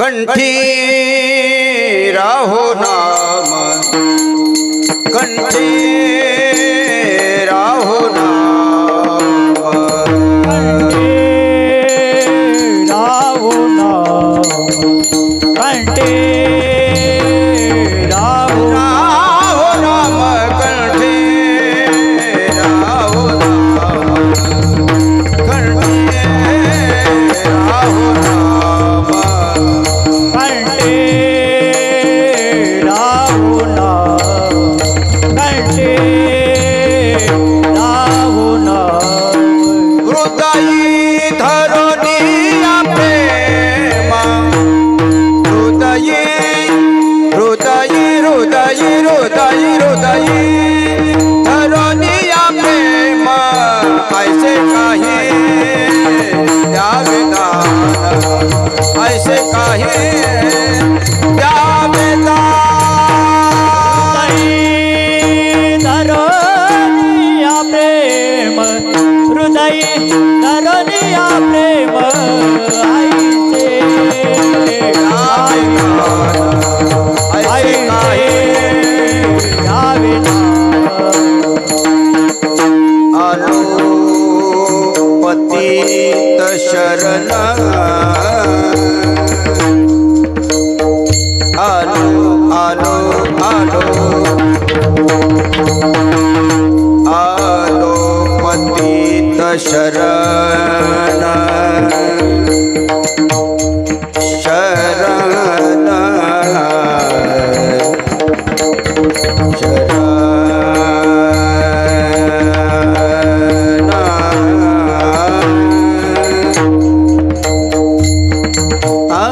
कंठी राहो नाम कंठी राहो नाम राहो नाम कंठी राहो नाम कंठी राहो नाम कंठी राहो नाम ऐसे काहे द्यावेदा धरनिया प्रेम हृदय धरनिया प्रेम ऐसे आलो पतित शरण आलो आलो आलो आलो पतित शरण शरण शरण आ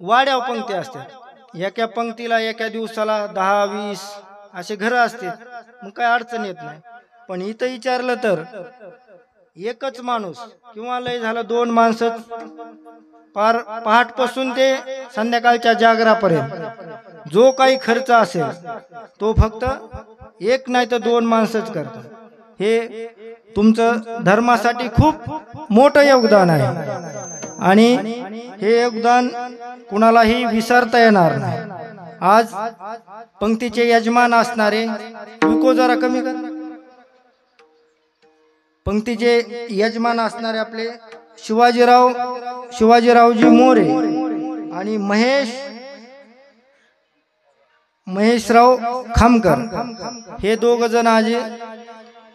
वाड्या पंक्ती असतात, एका पंक्तीला एका दिवसाला 10-20 असे घर असतात, मग काय अडचण येत नाही. पण इथं विचारलं तर एकच माणूस किंवा लय झालं 2 माणसं पार पहाटपासून ते संध्याकाळच्या जागरापर्यंत जो काही खर्च असेल तो फक्त एक नाही तर 2 माणसंच करतात. हे तुमचं धर्मासाठी खूप मोठं योगदान आहे आणि हे योगदान कुणालाही विसरता येणार नाही. आज पंक्तीचे यजमान असणारे विको जरा कमी कर, पंक्तीचे यजमान असणारे आपले शिवाजीरावजी मोरे आणि महेशराव खामकर हे 2 जण आज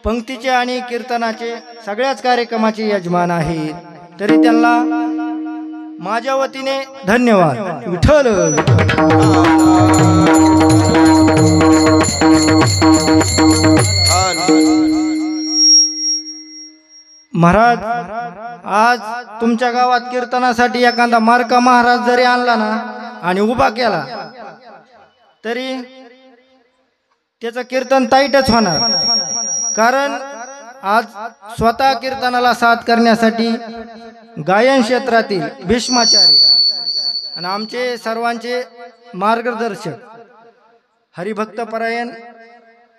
पंक्तीचे आणि कीर्तनाचे सगळ्याच कार्यक्रमाचे यजमान आहेत. तरी त्यांना माझ्या वतीने धन्यवाद. विठ्ठल महाराज, आज तुमच्या गावात कीर्तनासाठी एखादा मार्का महाराज जरी आणला ना आणि उभा केला तरी त्याचं कीर्तन ताईटच होणार. कारण आज स्वतः कीर्तनाला साथ करण्यासाठी गायन क्षेत्रातील भीष्माचार्य आणि आमचे सर्वांचे मार्गदर्शक हरिभक्तपरायण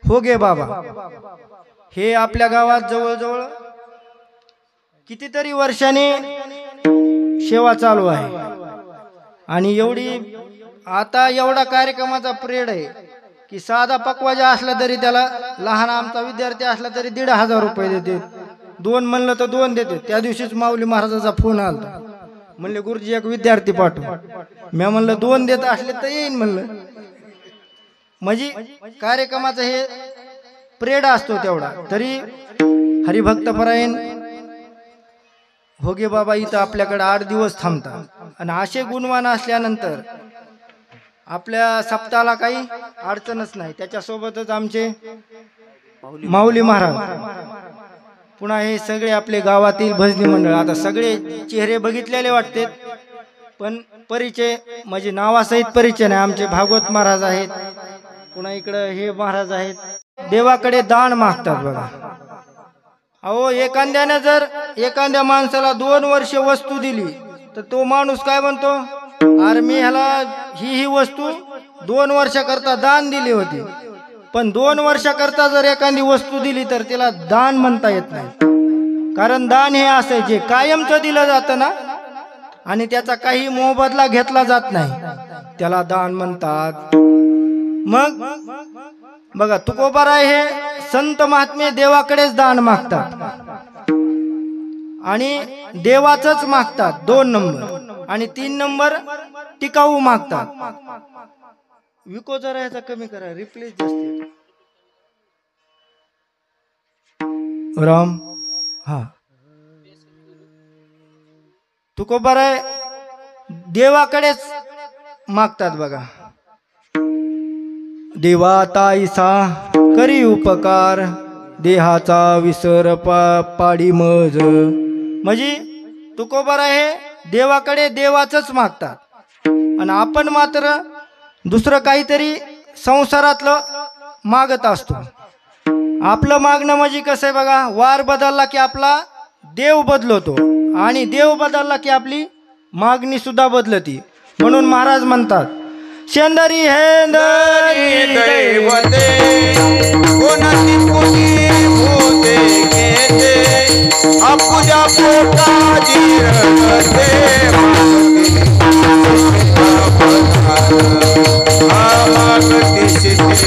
होगे बाबा हे आपल्या गावात जवळजवळ कितीतरी वर्षांनी सेवा चालू आहे. आणि आता एवढा कार्यक्रमाचा पिरियड आहे की साधा पकवाजा असला तरी त्याला लहान आमचा विद्यार्थी असला तरी 1,500 रुपये देते. 2 म्हणलं तर 2 देते. त्या दिवशीच माऊली महाराजाचा फोन आला, म्हणले गुरुजी एक विद्यार्थी पाठव. मी म्हणलं 2 देत असले तर येईन म्हणलं. म्हणजे कार्यक्रमाचा हे पिरियड असतो तेवढा. तरी हरिभक्तपरायण होगे बाबा इथं आपल्याकडे 8 दिवस थांबतात आणि असे गुणवान असल्यानंतर आपल्या सप्ताहाला काही अडचणच नाही. त्याच्यासोबतच आमचे माऊली महाराज, पुन्हा हे सगळे आपले गावातील भजनी मंडळ. आता सगळे चेहरे बघितलेले वाटते पण परिचय म्हणजे नावासहित परिचय नाही. आमचे भागवत महाराज आहेत, पुन्हा इकडं हे महाराज आहेत. देवाकडे दान मागतात बघा. अहो एखाद्याने जर एखाद्या माणसाला 2 वर्ष वस्तू दिली तर तो माणूस काय म्हणतो, अरे मी ह्याला ही वस्तू 2 वर्षाकरता दान दिली होती. पण 2 वर्षाकरता जर एखादी वस्तू दिली तर त्याला दान म्हणता येत नाही. कारण दान हे असं जे कायमचं दिलं जातं ना आणि त्याचा काही मोबदला घेतला जात नाही, त्याला दान म्हणतात. मग बघा तुकोबाराय हे संत महात्मे देवाकडेच दान मागतात आणि देवाचंच मागतात 2 नंबर, आणि 3 नंबर टिकाऊ मागतात. विको जरा याचा कमी करा, रिप्लेस जास्त. राम हा तुकोबाराय देवाकडेच मागतात बघा. देवा ताईसा करी उपकार, देहाचा विसर पाडी मज. म्हणजे तुकोबाराय हे देवाकडे देवाचंच मागतात आणि आपण मात्र दुसरं काहीतरी संसारातलं मागत असतो. आपलं मागणं म्हणजे कसं आहे बघा, वार बदलला की आपला देव बदलतो आणि देव बदलला की आपली मागणी सुद्धा बदलती. म्हणून महाराज म्हणतात, शेंदरी हेंदरी दैवते कोणाची पुजी भूते घेते, आपुल्या पोटाची रडते मागती सिद्धी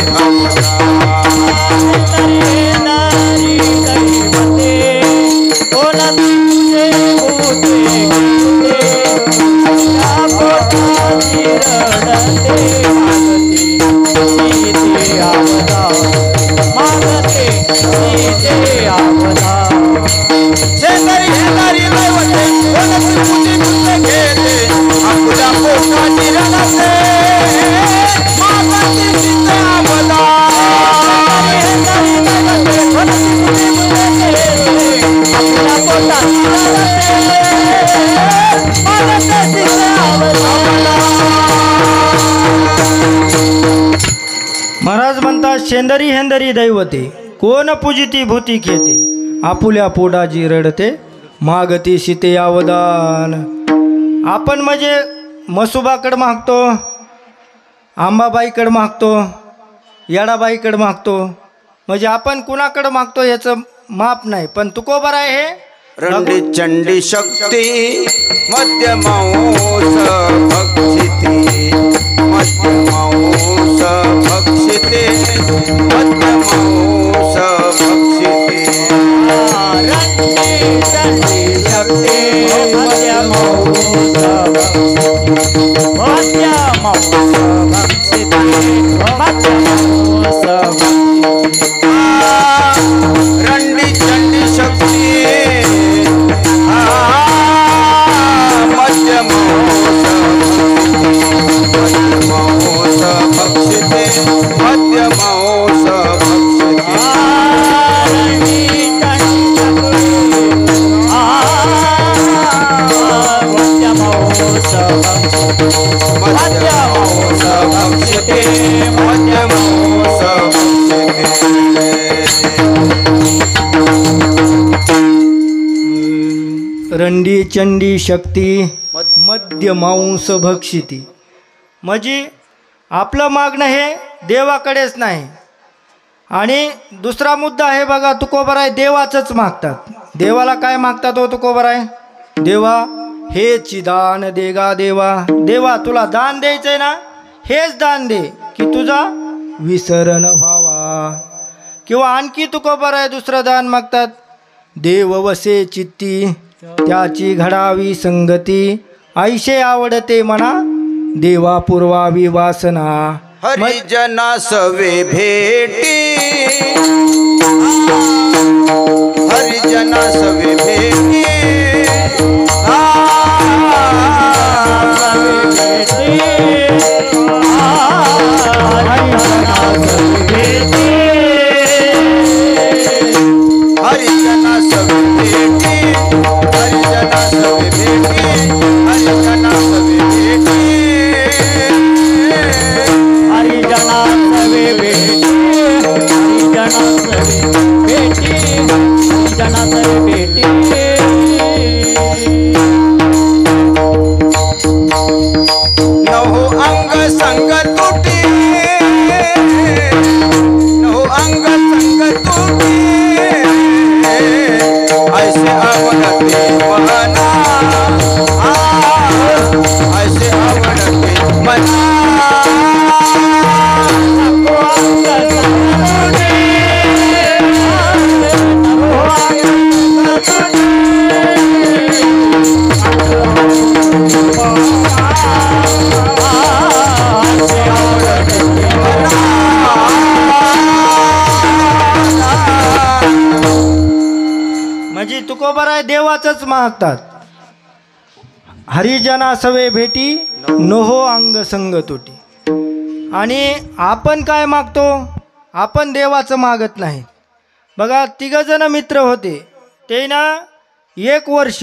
महाराज म्हणतात, शेंदरी हेंदरी दैवते कोण पूजिती भूती घेते, आपुल्या पोटाची रडते मागती सीते अवदान. आपण म्हणजे मसुबाकडे मागतो, आंबाबाईकडे मागतो, येडाबाईकडे मागतो, म्हणजे आपण कुणाकडे मागतो याचं माप नाही. पण तुकोबाराय हे रंडी चंडी शक्ती मध्यमांस भक्षिते, मध्यमांस भक्षिते, मध्यमांस भक्षिते. रंडी चंडी शक्ती मध्यमांस भक्षिते, मध्यमांस रंडी चंडी शक्ती मध्यमांस भक्षिते, मध्यमांस भक्षिते. मध्यमांस भक्षिते, मध्यमांस भक्षिते. रंडी चंडी शक्ती मध्य मांस भक्षिती. म्हणजे आपलं मागणं हे देवाकडेच नाही. आणि दुसरा मुद्दा आहे बघा, तुकोबाराय देवाचंच मागतात. देवाला काय मागतात हो तुकोबाराय? देवा हेच दान देगा देवा. देवा तुला दान द्यायचंय ना, हेच दान दे की तुझा विसरण व्हावा. किंवा आणखी तुकोबाराय दुसरं दान मागतात, देव वसे चित्ती त्याची घडावी संगती, ऐशे आवडते मना देवा पुरवावी वासना. हरिजना सवे भेटी, हरिजना सवे भेटी, हरिजना सवे भेटी, हरिजना सवे भेटी, हरिजना सवे संग तुटी नहो अंग संग तुटी ऐसे आवडते मना ऐसे आवडते मना म्हणजे तुकोबर आहे देवाचंच मागतात. हरिजना सवे भेटी नहो अंग संग तुटी. आणि आपण काय मागतो? आपण देवाचं मागत नाही. बघा, 3 जण मित्र होते. ते ना 1 वर्ष,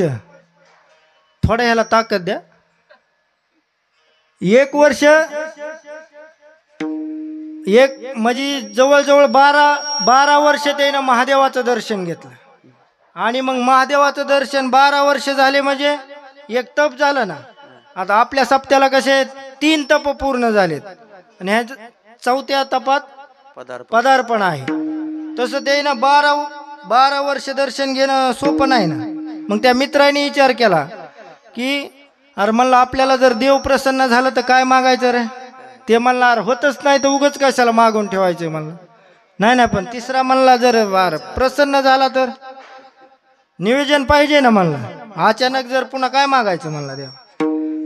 थोडं ह्याला ताकद द्या, 1 वर्ष म्हणजे जवळजवळ 12 वर्ष त्यानं महादेवाचं दर्शन घेतलं. आणि मग महादेवाचं दर्शन 12 वर्ष झाले म्हणजे एक तप झालं ना. आता आपल्या सप्त्याला कसे 3 तप पूर्ण झालेत आणि ह्या 4थ्या तपात पदार्पण आहे. तसं ते ना 12 वर्ष दर्शन घेणं सोपं नाही ना. मग त्या मित्राने विचार केला की अरे म्हणलं आपल्याला जर देव प्रसन्न झालं तर काय मागायचं रे. ते म्हणला अरे होतच नाही तर उगच कशाला मागून ठेवायचं म्हणलं. नाही पण तिसरा म्हणला जर प्रसन्न झाला तर नियोजन पाहिजे ना म्हणलं. अचानक जर पुन्हा काय मागायचं म्हणला देव.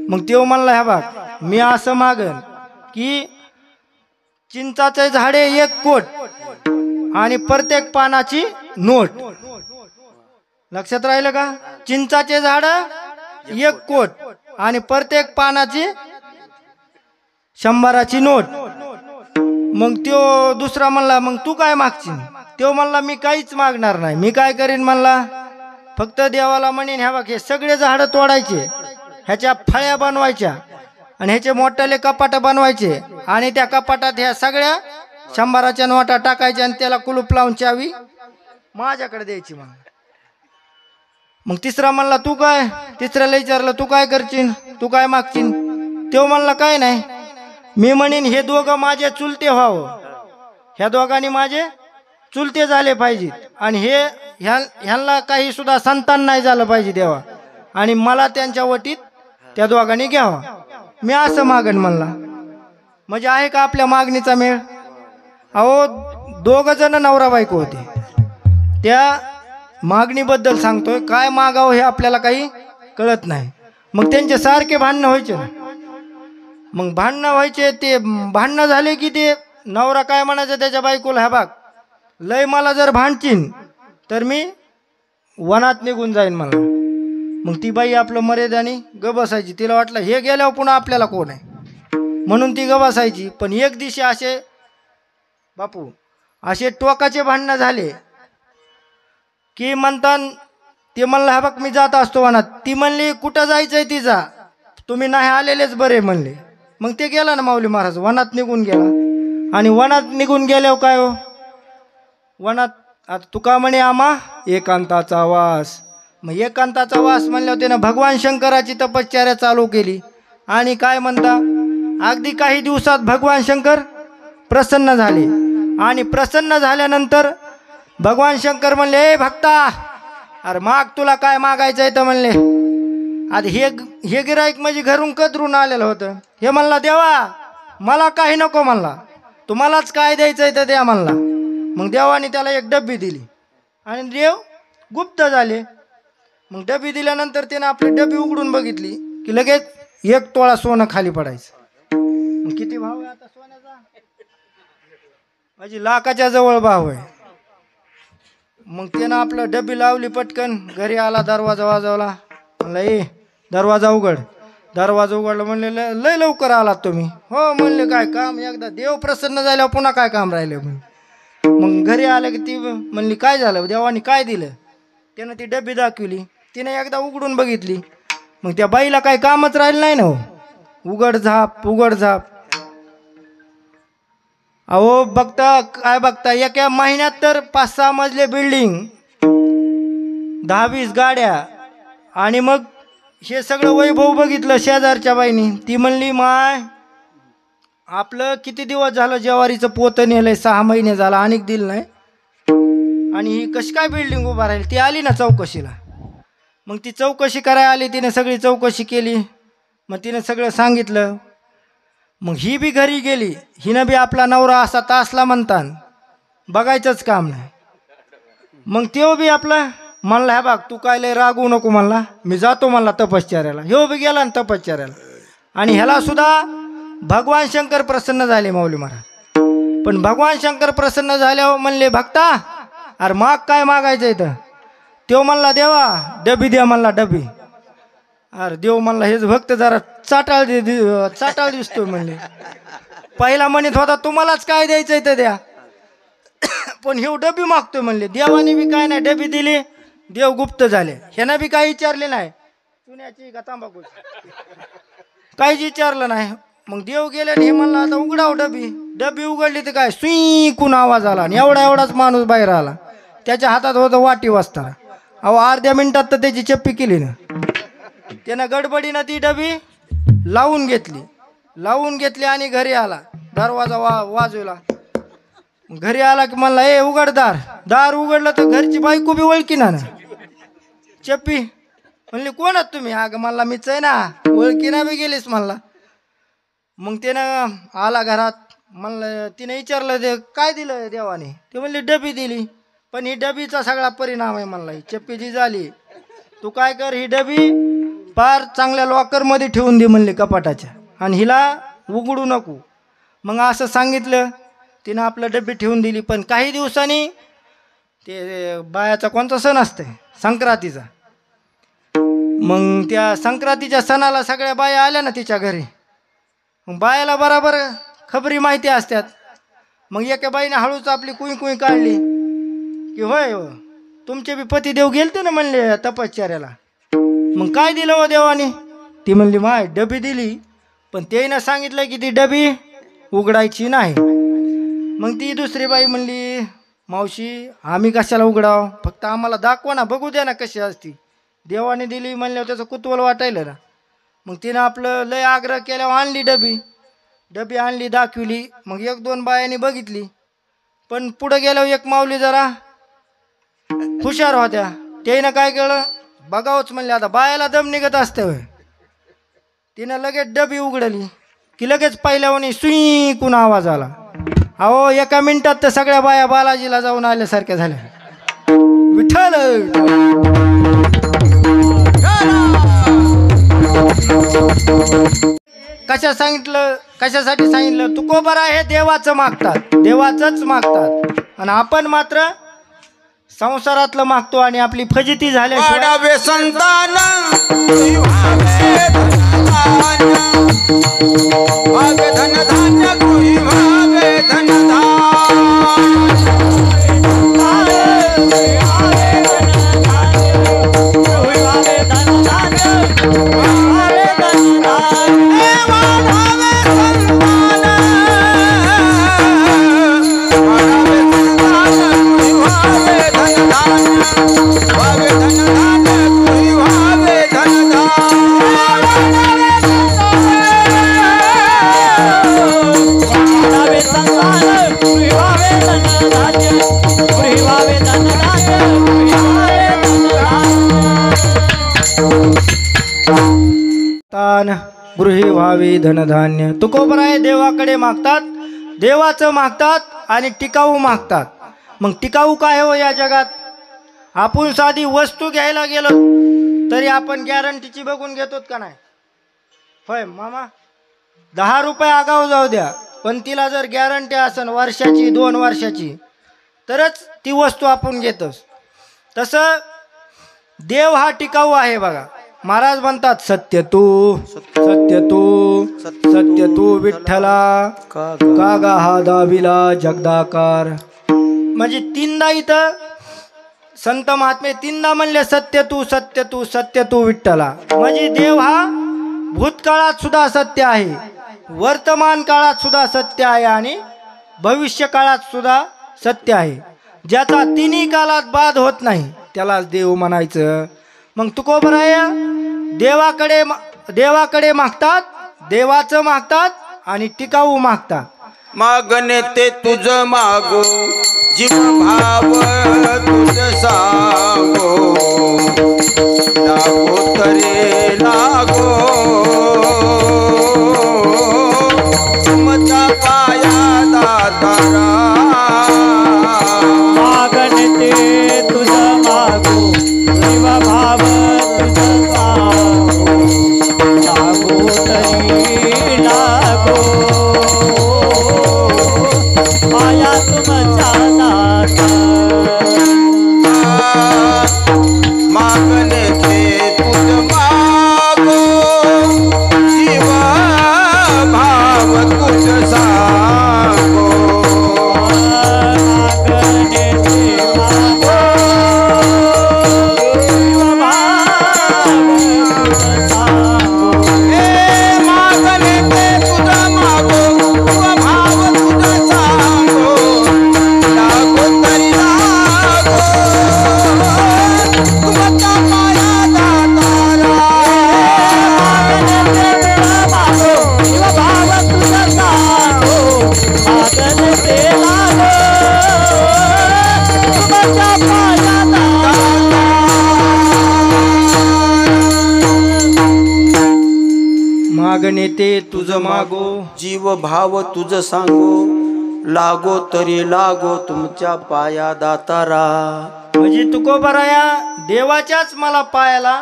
मग तेव्हा म्हणला ह्या बघ मी असं मागन की चिंचाचे झाडे 1 कोट आणि प्रत्येक पानाची नोट. लक्षात राहिलं का? चिंचाचे झाड 1 कोट आणि प्रत्येक पानाची 100ची नोट. मग त्यो दुसरा म्हणला मग तू काय मागशील? तो म्हणला मी काहीच मागणार नाही. मी काय करीन म्हणला फक्त देवाला म्हणेन ह्या बघ हे सगळे झाडं तोडायचे, ह्याच्या फळ्या बनवायच्या आणि ह्याचे मोठ्याले कपाट बनवायचे आणि त्या कपाटात ह्या सगळ्या 100च्या नोटा टाकायच्या आणि त्याला कुलूप लावून चावी माझ्याकडे द्यायची. मग तिसरा म्हणला तू काय? तिसऱ्याला विचारलं तू काय करशील, तू काय मागशील? तो म्हणला काय नाही, मी म्हणेन हे दोघं माझे चुलते व्हावं, ह्या दोघांनी माझे चुलते झाले पाहिजेत आणि ह्यांना काही सुद्धा संतान नाही झालं पाहिजे देवा आणि मला त्यांच्या वटीत त्या दोघांनी घ्यावा. मी असं मागण म्हणला. म्हणजे आहे का आपल्या मागणीचा मेळ? अहो 2 जण नवरा बायको होते. त्या मागणीबद्दल सांगतोय, काय मागावं हे आपल्याला काही कळत नाही. मग त्यांचे सारखे भांडणं व्हायचे ना. मग भांडणं व्हायचे, ते भांडणं झाले की ते नवरा काय म्हणायचं त्याच्या बायकोला ह्या बाग लय मला जर भांडचीन तर मी वनात निघून जाईन मला. मग ती बाई आपलं मर्यादाने ग बसायची. तिला वाटलं हे गेल्यावर पुन्हा आपल्याला कोण आहे म्हणून ती ग बसायची. पण एक दिवशी असे बापू असे टोकाचे भांडणं झाले की म्हणतात ते म्हणलं हा बघ मी जात असतो वनात. ती म्हणली कुठं जायचंय तिचा, तुम्ही नाही आलेलेच बरे म्हणले. मग ते गेला ना माऊली महाराज वनात निघून गेला. आणि वनात निघून गेल्यावर काय हो, वनात आता तुका म्हणे आम्हा एकांताचा वास. मग एकांताचा वास म्हणल्यावर त्यानं भगवान शंकराची तपश्चर्या चालू केली. आणि काय म्हणता अगदी काही दिवसात भगवान शंकर प्रसन्न झाले. आणि प्रसन्न झाल्यानंतर भगवान शंकर म्हणले ए भक्ता अरे माग तुला काय मागायचं आहे तर म्हणले. आता हे गिराईक म्हणजे घरून कदरून आलेलं होतं. हे म्हणला देवा मला काही नको म्हणला, तुम्हालाच काय द्यायचं आहे तर द्या म्हणला. मग देवाने त्याला एक डब्बी दिली आणि देव गुप्त झाले. मग डबी दिल्यानंतर त्याने आपली डबी उघडून बघितली की लगेच 1 तोळा सोनं खाली पडायचं. मग किती भाव आहे आता सोन्याचा? म्हणजे लाखाच्या जवळ भाव आहे. मग त्यानं आपलं डबी लावली, पटकन घरी आला, दरवाजा वाजवला. म्हणलं ए दरवाजा उघड. दरवाजा उघडला. म्हणले लय लवकर आलात तुम्ही? हो म्हणले काय काम, एकदा देव प्रसन्न झाल्यावर पुन्हा काय काम राहिले म्हणले. मग घरी आलं की ती म्हणली काय झालं, देवाने काय दिलं? त्यानं ती डबी दाखवली. तिने एकदा उघडून बघितली. मग त्या बाईला काही कामच राहिलं नाही ना हो. उघड झाप उघड झाप. अहो बघता काय बघता एका महिन्यात तर 5-6 मजले बिल्डिंग, 10-20 गाड्या आणि मग हे सगळं वैभव बघितलं शेजारच्या बाईनी. ती म्हणली माय आपलं किती दिवस झालं ज्वारीचं पोतं नेलंय, 6 महिने झाला अनेक दिलं नाही. आणि ही कशी काय बिल्डिंग उभा राहील. ती आली ना चौकशीला. मग ती चौकशी करायला आली, तिने सगळी चौकशी केली. मग तिने सगळं सांगितलं. मग ही बी घरी गेली. हिनं बी आपला नवरा असा तासला म्हणतात, बघायचंच काम नाही. मग तो बी आपला म्हणला, ह्या बाग तू काय लय रागवू नको म्हणला, मी जातो म्हणला तपश्चर्याला. ह्यो बी गेला ना तपश्चर्याला. आणि ह्याला सुद्धा भगवान शंकर प्रसन्न झाले माऊली महाराज. पण भगवान शंकर प्रसन्न झाल्यावर म्हणले, भक्ता अरे माग काय मागायचं इथं. तो म्हणला, देवा डबी द्या म्हणला, डबी. अरे देव म्हणला, हेच भक्त जरा चाटाळ दिसतोय म्हणले. पहिला म्हणत होता तुम्हालाच काय द्यायचं इथं द्या, पण हे डबी मागतोय म्हणले. देवाने बी काय नाही डबी दिली, देव गुप्त झाले. ह्यानं बी काही विचारले नाही, चुन्याची का तांबाखू काहीच विचारलं नाही. मग देव गेले आणि हे म्हणलं, आता उघडाव डबी. डबी उघडली तर काय सुईकून आवाज आला आणि एवढाच माणूस बाहेर आला. त्याच्या हातात होतं वाटी वाजता. अहो अर्ध्या मिनिटात तर त्याची चप्पी केली ना. त्यानं गडबडीनं ती डबी लावून घेतली आणि घरी आला. दरवाजा वाजवला. घरी आला की म्हणला, ए उघड दार. दार उघडलं तर घरची बायको बी ओळखी ना. चप्पी म्हणली, कोण आहात तुम्ही. अगं म्हणला, मीच आहे ना. ओळखी ना बी गेलीस म्हणला. मग त्यानं आला घरात. म्हणलं, तिने विचारलं, ते काय दिलं देवाने. ते म्हणले, डबी दिली. पण ही डबीचा सगळा परिणाम आहे म्हणला. ही चप्पी जी झाली, तू काय कर, ही डबी फार चांगल्या लॉकरमध्ये ठेवून दे म्हणले कपाटाच्या, आणि हिला उघडू नको. मग असं सांगितलं. तिनं आपलं डबी ठेवून दिली. पण काही दिवसांनी ते बायाचा कोणता सण असतंय, संक्रांतीचा. मग त्या संक्रांतीच्या सणाला सगळ्या बाया आल्या ना तिच्या घरी. मग बायाला बराबर खबरी माहिती असतात. मग एका बाईने हळूच आपली कुई काढली की, होय तुमचे बी पतिदेव गेलते ना म्हणले तपश्चर्याला. मग काय दिलं हो देवाने. ती म्हणली, माय डबी दिली, पण त्यानं सांगितलं की ती डबी उघडायची नाही. मग ती दुसरी बाई म्हणली, मावशी आम्ही कशाला उघडाव, फक्त आम्हाला दाखवा ना, बघू द्या ना कशी असती. देवाने दिली म्हणल्यावर त्याचं कुतूहल वाटायलं ना. मग तिनं आपलं लय आग्रह केल्यावर आणली डबी आणली, दाखविली. मग 1-2 बायांनी बघितली. पण पुढं गेल्यावर एक माऊली जरा हुशार होत्या. त्यानं काय केलं, बघावंच म्हणले, आता बायाला दम निघत असते होय. तिनं लगेच डबी उघडली की लगेच पहिल्यावानी सुईकून आवाज आला. अहो एका मिनिटात तर सगळ्या बाया बालाजीला जाऊन आल्यासारख्या झाल्या. विठ्ठल कशासाठी सांगितलं. तुकोबरा हे देवाचं मागतात आणि आपण मात्र संसारातलं मागतो. आणि आपली फजिती झाल्याशिवाय संतान धन धान्य गृही भावे धन गृही व्हावे धनधान्य. तुकोबरा हे देवाकडे मागतात, देवाचं मागतात आणि टिकाऊ मागतात. मग टिकाऊ काय हो या जगात. आपण साधी वस्तू घ्यायला गेलो तरी आपण गॅरंटीची बघून घेतो का नाही. होय मामा, 10 रुपये आगाऊ जाऊ द्या, पण तिला जर गॅरंटी असेल वर्षाची 2 वर्षाची तरच ती वस्तू आपण घेतोस. तसं देव हा टिकाऊ आहे बघा. महाराज म्हणतात, सत्य तू विठ्ठला कागा हा दाविला जगदाकार. म्हणजे 3दा इथं संत महात्मे 3दा म्हणले सत्य तू विठ्ठला. म्हणजे देव हा भूतकाळात सुद्धा सत्य आहे, वर्तमान काळात सुद्धा सत्य आहे आणि भविष्य काळात सुद्धा सत्य आहे. ज्याचा 3ही काळात बाध होत नाही त्यालाच देव म्हणायचं. मग तुकोबराया देवाकडे मागतात, देवाचं मागतात आणि टिकाऊ मागता. मागणे ते तुझ मागो जीव भाव तुझ सांगो लागो तरे लागो तुमच्या पाया दातारा मागणे ते तुझ मागो जीव भाव तुझ सांगो लागो तरी लागो पाया तुमच्या दाता. मागणे ते तुझ मागो जीव भाव तुझ सांगो मागणे ते मागो जीव भाव तुझ सांगो हे मागणे ते तुझ मागो जीव भाव तुझ सांगो लागो तरी लागो तुमचा पाया दातारा मागणे ते तुझ मागो जीव भाव तुझ सांगो लागो तरी लागो तुमच्या पाया दातारा. म्हणजे तुकोबराया देवाच्याच मला पायाला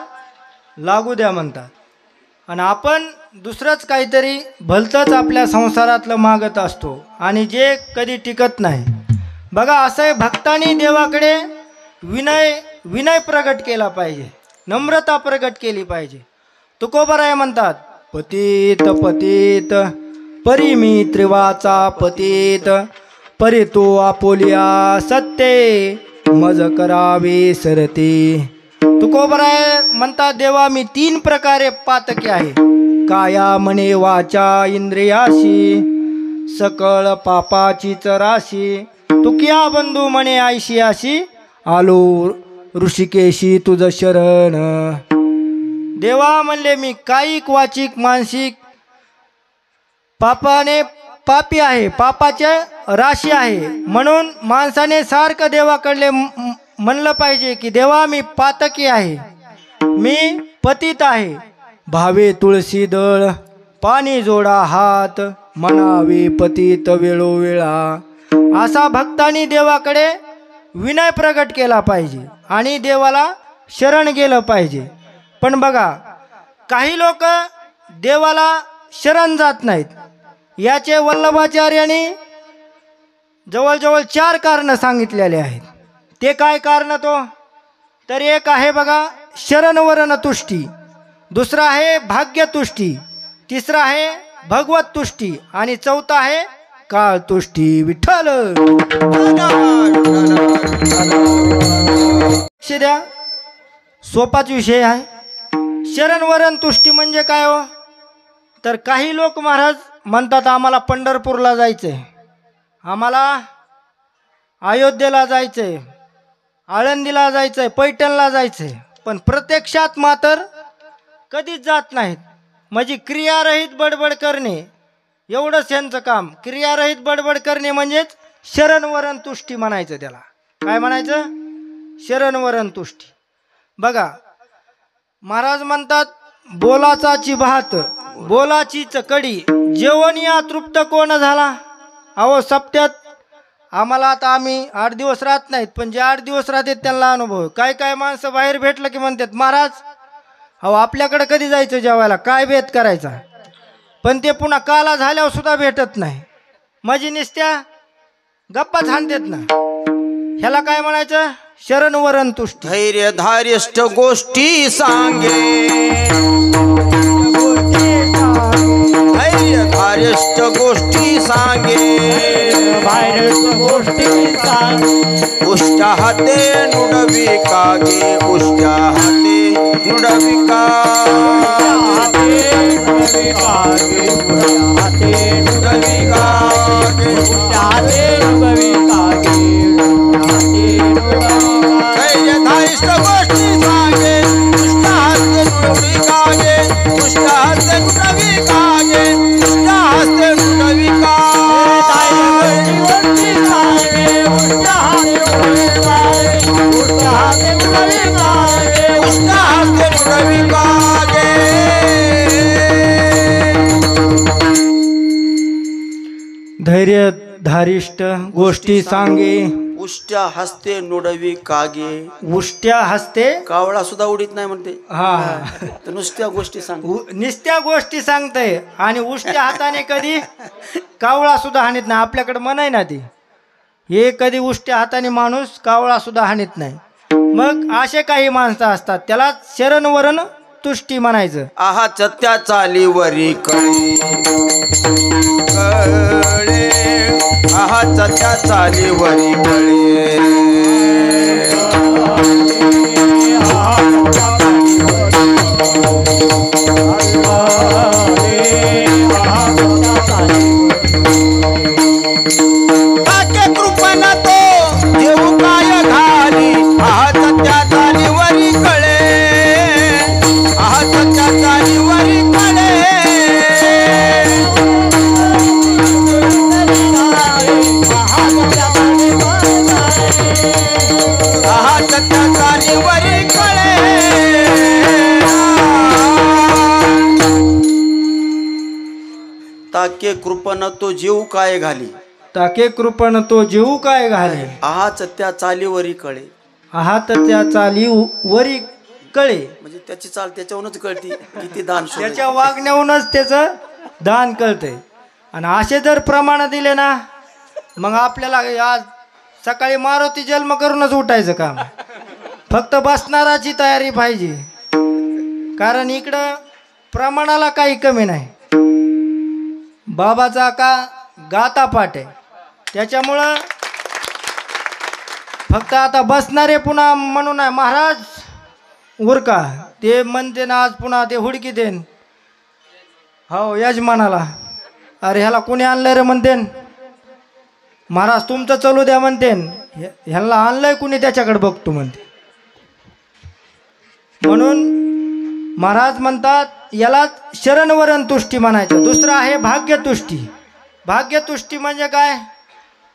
लागू द्या म्हणतात. आणि आपण दुसरंच काहीतरी भलतंच आपल्या संसारातलं मागत असतो आणि जे कधी टिकत नाही. बघा असं आहे, भक्तांनी देवाकडे विनय प्रगट केला पाहिजे, नम्रता प्रगट केली पाहिजे. तुकोबराय म्हणतात पतित पतित परी मी त्रिवाचा पतित परी तो आपोलिया सत्ते मज करावे सरते. तुकोबराय म्हणतात देवा मी 3 प्रकारे पातकी आहे, काया मने वाचा इंद्रियाशी सकळ पापाची चराशी तुकिया बंधू म्हणे आयशी अशी आलो ऋषिकेशी तुझ शरण. देवा म्हणले मी कायिक वाचिक मानसिक पापाने पापी आहे, पापाचे राशी आहे. म्हणून माणसाने सारखं देवाकडले म्हणलं पाहिजे की देवा मी पातकी आहे, मी पतित आहे. भावे तुळशी दळ पाणी जोडा हात म्हणावे पतित वेळोवेळा. असा भक्तांनी देवाकडे विनय प्रगट केला पाहिजे आणि देवाला शरण गेलं पाहिजे. पण बघा काही लोक देवाला शरण जात नाहीत. याचे वल्लभाचार्यांनी जवळजवळ 4 कारणं सांगितलेले आहेत. ते काय कारण तो तर एक आहे बघा शरणवरण तुष्टी, दुसरा आहे भाग्य तुष्टी, तिसरा आहे भगवत तुष्टी आणि चौथा आहे काळ तुष्टी. विठ्ठल द्या सोपाच विषय आहे. शरणवरण तुष्टी म्हणजे काय हो तर काही लोक महाराज म्हणतात आम्हाला पंढरपूरला जायचंय, आम्हाला अयोध्येला जायचंय, आळंदीला जायचंय, पैठणला जायचंय, पण प्रत्यक्षात मात्र कधीच जात नाहीत. म्हणजे क्रियारहित बडबड करणे एवढंच यांचं काम. क्रियारहित बडबड करणे म्हणजेच शरणवरण तुष्टी म्हणायचं. त्याला काय म्हणायचं? शरणवरण तुष्टी. बघा महाराज म्हणतात बोलाचाची भात बोलाचीच कडी जेवण या तृप्त कोण झाला. अहो सप्त्यात आम्हाला आता आम्ही 8 दिवस राहत नाहीत, पण जे 8 दिवस राहतात त्यांना अनुभव. काय काय माणसं बाहेर भेटलं की म्हणतात महाराज अहो आपल्याकडे कधी जायचं जेवायला, काय भेट करायचा, पण ते पुन्हा काला झाल्यावर सुद्धा भेटत नाही. माझी निस्त्या गप्पा झाडतात ना. ह्याला काय म्हणायचं? शरणवरण तुष्टी. धैर्य धारिष्ठ गोष्टी सांगे, धैर्य धारिष्ठ गोष्टी सांगे, गोष्टी सांगे उष्ट्या हाते नुडवी कागे, उष्ट्या हाते नुडवी कागे, नुडवी कागे, नुडवी कागे. धैर्य धारिष्ठ गोष्टी सांगे, उष्ट्या हाते नुडवी कागे, उष्ट्या हाते नुडवी कागे, उष्ट्या हाते धैर्य धारिष्ट गोष्टी सांगे, उष्ट्या हस्ते नुडवी कागे. उष्ट्या हस्ते कावळा सुद्धा उडीत नाही म्हणते. हा तर नुसत्या गोष्टी सांग. निस्त्या गोष्टी सांगतय आणि उष्ट्या हाताने कधी कावळा सुद्धा हाणीत नाही. आपल्याकडे म्हणाय ना ती, हे कधी उष्ट्या हाताने माणूस कावळा सुद्धा हाणीत नाही. मग असे काही माणसं असतात, त्याला शरण वरण तुष्टी म्हणायचं. आहाच त्या चालीवरी कळे कळे, आहाच त्या चालीवरी कळे. ताके कृपण तो देऊ काय घाली, आहाच त्या चालीवरी कळे, आहाच त्या चालीवरी कळे. आहाच त्या चालीवरी कळे. ताके कृपण तो जीव काय घाली, ताके कृपण तो जीव काय घाले, आहाच त्या चालीवरी कळे. आहात त्या चाली वरी कळे. म्हणजे त्याची चाल त्याच्यावरूनच कळती किती दान शोधे. त्याच्या वागण्याहूनच त्याचं दान कळतंय. आणि असे जर प्रमाण दिले ना, मग आपल्याला आज सकाळी मारुती जन्म करूनच उठायचं काम. फक्त बसणाराची तयारी पाहिजे, कारण इकडं प्रमाणाला काही कमी नाही. बाबाचा का गाता पाठ आहे, त्याच्यामुळं फक्त आता बसणारे पुन्हा म्हणून आहे महाराज उरका, ते म्हणते ना आज पुन्हा ते हुडकी देन. हो यजमानाला, अरे ह्याला कोणी आणलंय रे म्हणतेन, महाराज तुमचं चालू द्या म्हणतेन, ह्याला आणलंय कुणी त्याच्याकडे बघतो म्हणते. म्हणून महाराज म्हणतात याला शरणवरण तुष्टी म्हणायचं. दुसरं आहे भाग्यतुष्टी. भाग्यतुष्टी म्हणजे काय,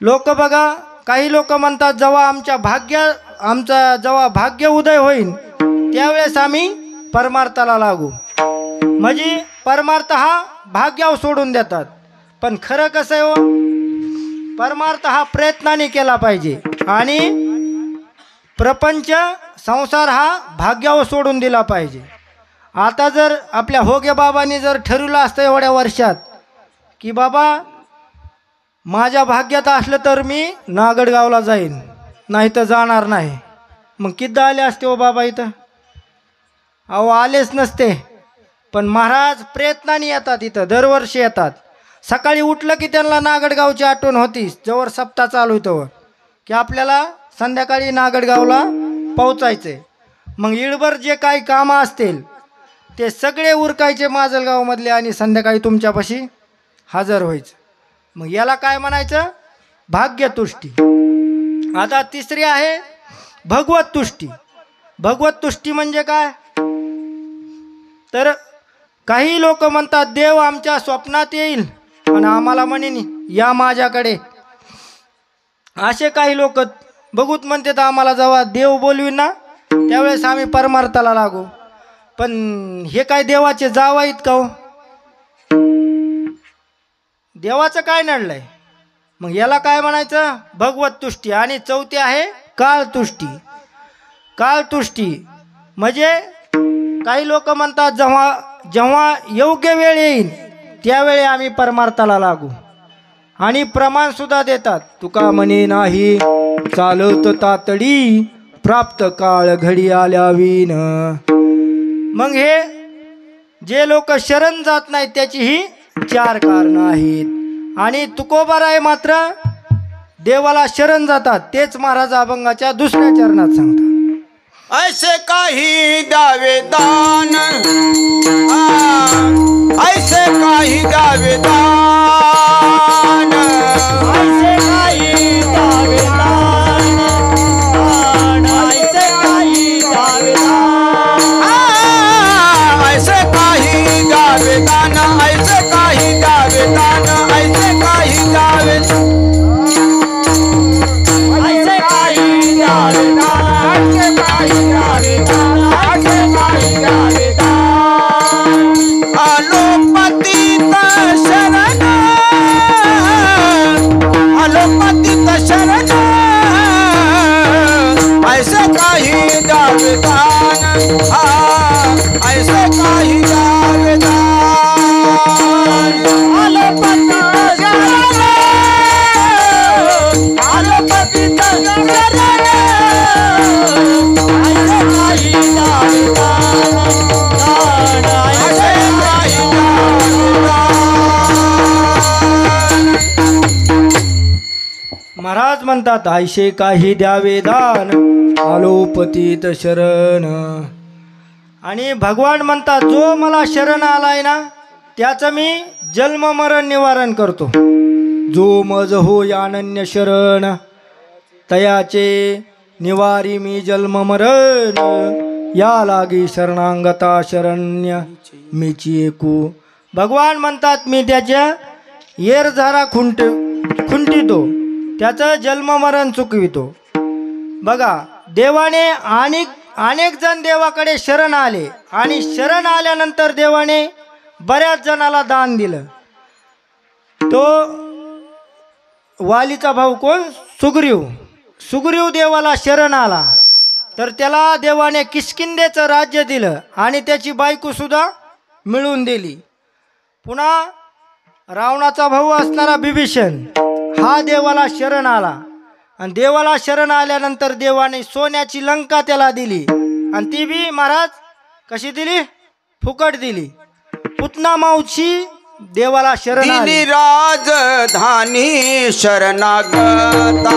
लोक बघा, काही लोक म्हणतात जेव्हा जेव्हा भाग्य उदय होईल त्यावेळेस आम्ही परमार्थाला लागू. म्हणजे परमार्थ हा भाग्यावर सोडून देतात. पण खरं कसं आहे हो, परमार्थ हा प्रयत्नाने केला पाहिजे आणि प्रपंच संसार हा भाग्यावर सोडून दिला पाहिजे. आता जर आपल्या होगे बाबांनी जर ठरवलं असतं एवढ्या वर्षात की बाबा माझ्या भाग्यात असलं तर मी नागडगावला जाईन, नाही तर जाणार नाही, मग किती आले असते हो बाबा इथं? अहो आलेच नसते. पण महाराज प्रयत्नाने येतात, इथं दरवर्षी येतात. सकाळी उठलं की त्यांना नागडगावची आठवण होतीच, जवळ सप्ताह चालू होतं की आपल्याला संध्याकाळी नागडगावला पोहोचायचं. मग इळभर जे काही कामं असतील ते सगळे उरकायचे माजलगावमधले आणि संध्याकाळी तुमच्यापाशी हजर व्हायचं. मग याला काय म्हणायचं? भाग्यतुष्टी. आता तिसरी आहे भगवत तुष्टी. भगवत तुष्टी म्हणजे काय, तर काही लोक म्हणतात देव आमच्या स्वप्नात येईल आणि आम्हाला म्हणेन या माझ्याकडे. असे काही लोक बघूत म्हणतात आम्हाला जेव्हा देव बोलवीन ना त्यावेळेस आम्ही परमार्थाला लागू. पण हे काय देवाचे जावाईत का हो? देवाचं काय नडलंय? मग याला काय म्हणायचं? भगवत तुष्टी. आणि चौथी आहे काळतुष्टी. काळतुष्टी म्हणजे काही लोक म्हणतात जेव्हा जेव्हा योग्य वेळ येईल त्यावेळी आम्ही परमार्थाला लागू. आणि प्रमाण सुद्धा देतात. तुका म्हणे नाही चालत तातडी, प्राप्त काळ घडी आल्यावीन. मग हे जे लोक शरण जात नाहीत त्याची ही 4 कारणं आहेत. आणि तुकोबाराय मात्र देवाला शरण जातात. तेच महाराज अभंगाच्या 2ऱ्या चरणात सांगतात. ऐसे काही द्यावे दान, ऐसे काही द्यावे दान, ऐसे काही द्यावे दान, ऐसे काही द्यावे दान, ऐसे काही द्यावे दान, ऐसे काही द्यावे दान, ऐसे काही द्यावे, ऐसे काही द्यावे दान, ऐसे काही द्यावे दान, ऐसे काही द्यावे दान. आलो पतित शरण महाराज म्हणतात ऐशे काही द्यावे दान आलो पतित शरण. आणि भगवान म्हणतात जो मला शरण आलाय ना त्याचं मी जन्म मरण निवारण करतो. जो मज हो अनन्य शरण तयाचे निवारी मी जन्म मरण. या लागी शरणांगता शरण्य मीची एकू. भगवान म्हणतात मी त्याच्या येरझारा खुंटितो त्याचं जन्म मरण चुकवितो. बघा देवाने अनेक जण देवाकडे शरण आले आणि शरण आल्यानंतर देवाने बऱ्याच जणाला दान दिलं. तो वालीचा भाऊ कोण? सुग्रीव देवाला शरण आला तर त्याला देवाने किष्किंधेचं राज्य दिलं आणि त्याची बायको सुद्धा मिळवून दिली. पुन्हा रावणाचा भाऊ असणारा बिभीषण हा देवाला शरण आला आणि देवाला शरण आल्यानंतर देवाने सोन्याची लंका त्याला दिली आणि ती बी महाराज कशी दिली? फुकट दिली. पुतना मावशी देवाला शरण आली. दिली राजधानी शरणागता.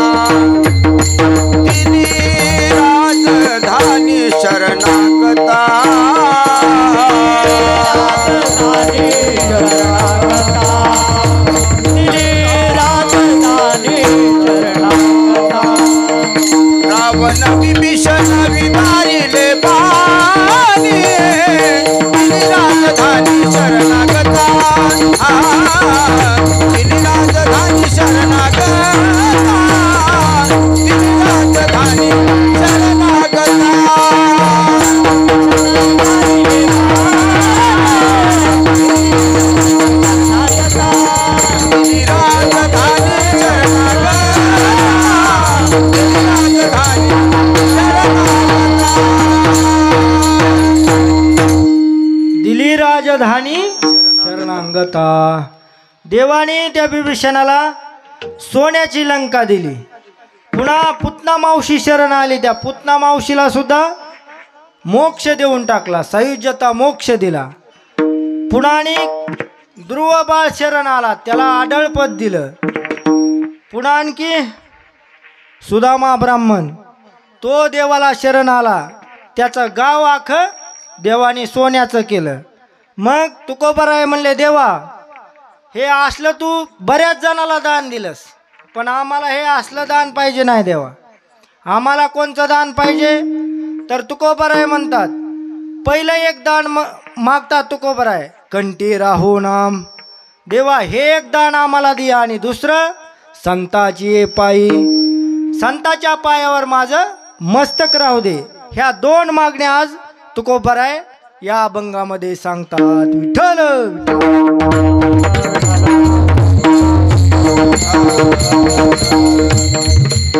दिली राजधानी शरणागता. रावण विभीषण विदारिले बाणी. दिली राजधानी शरणागता. दिली राजधानी शरणागता. दिली राजधानी शरणागता. दिली राजधानी शरणांगता. देवाने त्या बिभीषणाला सोन्याची लंका दिली. पुन्हा पुतना मावशी शरण आली. त्या पुतना मावशीला सुद्धा मोक्ष देऊन टाकला, सायुज्यता मोक्ष दिला. पुन्हा आणि ध्रुव बाळ शरण आला, त्याला आढळपद दिलं. पुन्हा आणखी सुदामा ब्राह्मण तो देवाला शरण आला, त्याचं गाव आखं देवाने सोन्याचं केलं. मग तुकोबराय म्हणले देवा हे असलं तू बऱ्याच जणाला दान दिलंस पण आम्हाला हे असलं दान पाहिजे नाही देवा. आम्हाला कोणचं दान पाहिजे? तर तुकोबराय म्हणतात पहिलं एक दान मागतात तुकोबराय कंठी राहो नाम. देवा हे एक दान आम्हाला दिया आणि दुसरं संताची पायी, संताच्या पायावर माझं मस्तक राहू दे. ह्या दोन मागण्या आज तुकोबराय या अभंगामध्ये सांगतात. विठ्ठल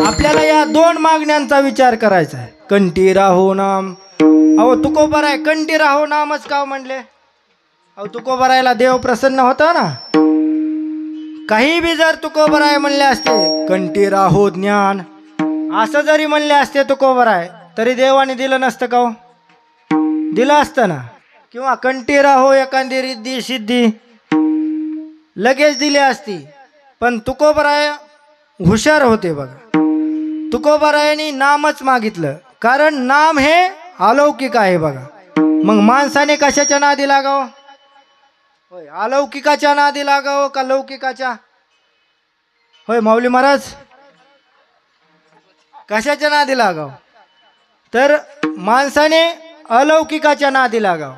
आपल्याला या दोन मागण्यांचा विचार करायचा आहे. कंठी राहो नाम. अहो तुकोबराय कंठी राहो नामच का म्हणले? अहो तुकोबरायला देव प्रसन्न होता ना. काही बी जर तुकोबराय म्हणले असते कंठी राहो ज्ञान असं जरी म्हणले असते तुकोबराय तरी देवाने दिलं नसतं का? दिलं असतं ना. किंवा कंठी राहो एखादी रिद्धी सिद्धी लगेच दिली असती. पण तुकोबराय हुशार होते बघा. तुकोबरायांनी नामच मागितलं कारण नाम हे अलौकिक आहे बघा. मग माणसाने कशाच्या नादी लागावं? होय अलौकिकाच्या नादी लागावं का लौकिकाच्या? होय माऊली महाराज कशाच्या नादी लागावं? तर माणसाने अलौकिकाच्या नादी लागावं.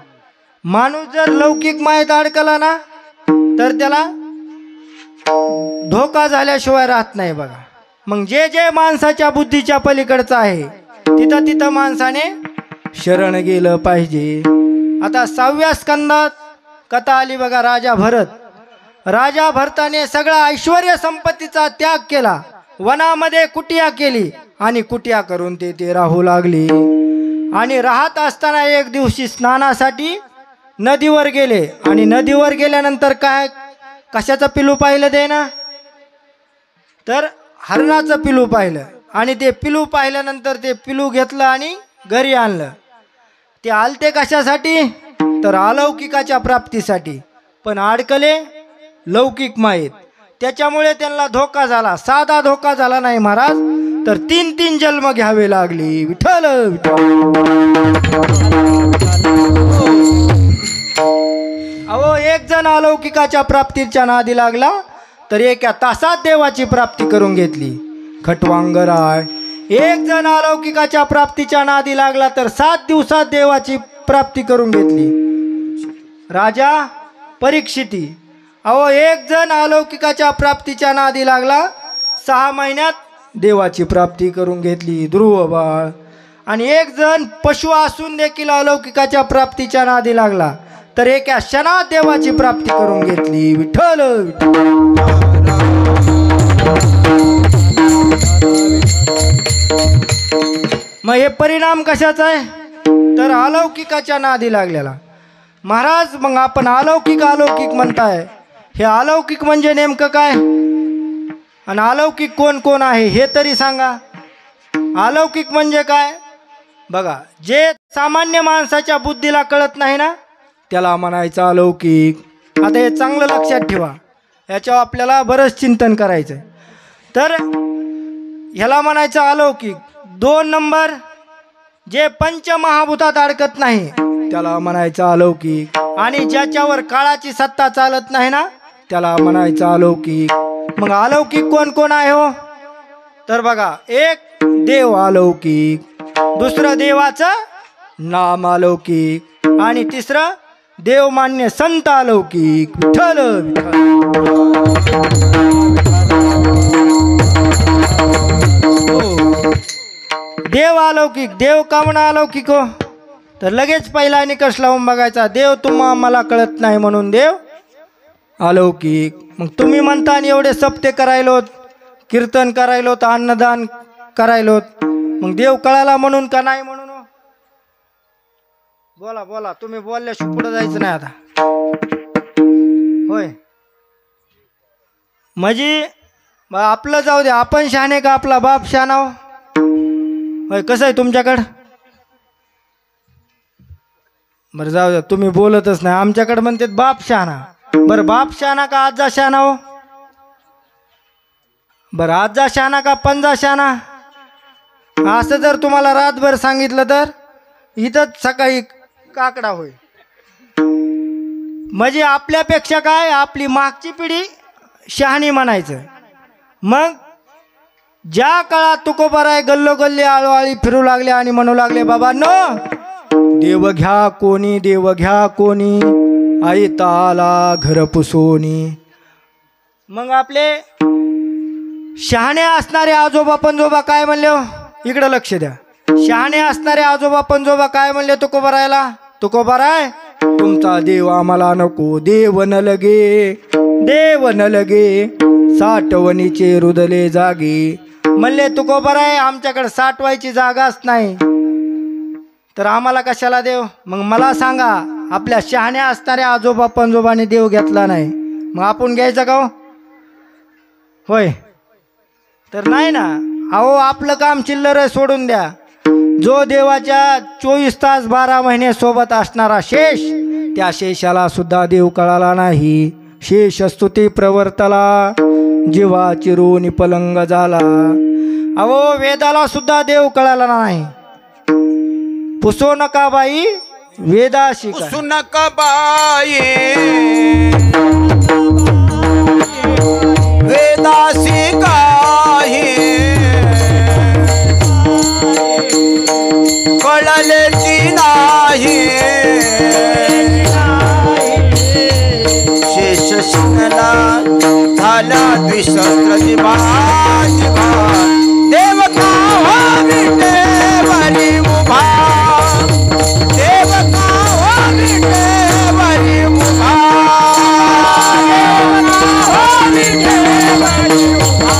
माणूस जर लौकिक मायेत अडकला ना तर त्याला धोका झाल्याशिवाय राहत नाही बघा. मग जे जे माणसाच्या बुद्धीच्या पलीकडचं आहे तिथं तिथं माणसाने शरण गेलं पाहिजे. आता 6व्या स्कंदात कथा आली बघा. राजा भरताने सगळा ऐश्वर्य संपत्तीचा त्याग केला, वनामध्ये कुटिया केली आणि कुटिया करून ते राहू लागली. आणि राहत असताना एक दिवशी स्नानासाठी नदीवर गेले आणि नदीवर गेल्यानंतर काय कशाचं पिलू पाहिलं ते ना? तर हरणाचं पिलू पाहिलं. आणि ते पिलू पाहिल्यानंतर ते पिलू घेतलं आणि घरी आणलं. ते आलते कशासाठी? तर अलौकिकाच्या प्राप्तीसाठी. पण अडकले लौकिक मायेत. त्याच्यामुळे त्यांना धोका झाला. साधा धोका झाला नाही महाराज, तर 3 जन्म घ्यावे लागले. विठ्ठल अहो, एक जण अलौकिकाच्या प्राप्तीच्या नादी लागला तर एका तासात देवाची प्राप्ती करून घेतली. खटवांगराय. एक जण अलौकिकाच्या प्राप्तीच्या नादी लागला तर 7 दिवसात देवाची प्राप्ती करून घेतली. राजा परीक्षिती. अहो, एक जण अलौकिकाच्या प्राप्तीच्या नादी लागला, 6 महिन्यात देवाची प्राप्ती करून घेतली. ध्रुव बाळ. आणि एक जण पशु असून देखील अलौकिकाच्या प्राप्तीच्या नादी लागला तर एका क्षणात देवाची प्राप्ती करून घेतली. विठ्ठल मग हे परिणाम कशाचा आहे? तर अलौकिकाच्या नादी लागलेला. महाराज, मग आपण अलौकिक अलौकिक म्हणताय, हे अलौकिक म्हणजे नेमकं काय आणि अलौकिक कोण कोण आहे हे तरी सांगा. अलौकिक म्हणजे काय? बघा, जे सामान्य माणसाच्या बुद्धीला कळत नाही ना, त्याला म्हणायचं अलौकिक. आता हे चांगलं लक्षात ठेवा, याच्यावर आपल्याला बरंच चिंतन करायचं. तर ह्याला म्हणायचं अलौकिक. 2 नंबर, जे पंचमहाभूतात अडकत नाही त्याला म्हणायचं अलौकिक. आणि ज्याच्यावर काळाची सत्ता चालत नाही ना, त्याला म्हणायचं अलौकिक. मग अलौकिक कोण कोण आहे हो? तर बघा, एक देव अलौकिक, दुसरं देवाचं नाम अलौकिक, आणि तिसरं देवमान्य संत अलौकिक. विठ्ठल देव अलौकिक. देव का म्हणा अलौकिक हो? तर लगेच पहिला निकष लावून बघायचा. देव तुम्हा मला कळत नाही म्हणून देव अलौकिक. मग तुम्ही म्हणता आणि एवढे सप्ते करायलोत, कीर्तन करायलोत, अन्नदान करायलोत, मग देव कळाला म्हणून का नाही म्हणून? बोला बोला, तुम्ही बोलल्याशिवाय पुढे जायचं नाही आता. होय, म्हणजे आपलं जाऊ दे, आपण शहाणे का आपला बाप शहाणा हो? होय, कसं आहे तुमच्याकडं? बरं जाऊ द्या, तुम्ही बोलतच नाही. आमच्याकडे म्हणतात बाप शहाणा. बरं, बाप शहाणा का आजा शहाणा हो? बरं, आजा शहाणा का पंजा शहाणा? असं जर तुम्हाला रातभर सांगितलं तर इथंच सकाळी काकडा होय. म्हणजे आपल्यापेक्षा काय, आपली मागची पिढी शहाणी म्हणायचं. मग ज्या काळात तुकोबाराय गल्लोगल्ली आळोआळी फिरू लागले आणि म्हणू लागले, बाबा नो देव घ्या कोणी, देव घ्या कोणी, आई ताला घर पुसोनी. मग आपले शहाणे असणारे आजोबा पणजोबा काय म्हणले हो? इकडं लक्ष द्या. शहाणे असणारे आजोबा पणजोबा काय म्हणले तुकोबारायला? तुकोबाराय, तुमचा देव आम्हाला नको. देव न लगे, देव न लगे, साठवणीचे रुदले जागे. म्हणले तुकोबाराय, आमच्याकडे साठवायची जागाच नाही, तर आम्हाला कशाला देव? मग मला सांगा, आपल्या शहाण्या असणाऱ्या आजोबा पणजोबाने देव घेतला नाही, मग आपण घ्यायचं का हो? होय, तर नाही ना. अहो, आपलं काम चिल्लर सोडून द्या. जो देवाच्या 24 तास 12 महिने सोबत असणारा शेष, त्या शेषाला सुद्धा देव कळाला नाही. शेष स्तुती प्रवर्तला, जीवा चिरून पलंग झाला. अहो, वेदाला सुद्धा देव कळाला नाही. पुसो नका बाई वेदाशी, पुसू नका बाई वेदाशी काही, कळलेची नाही. शेष शिंगला झाला द्विशस्त्र जिभा, देव का हो विटेवरी उभा, देव का हो विटेवरी उभा, देव का हो विटेवरी उभा,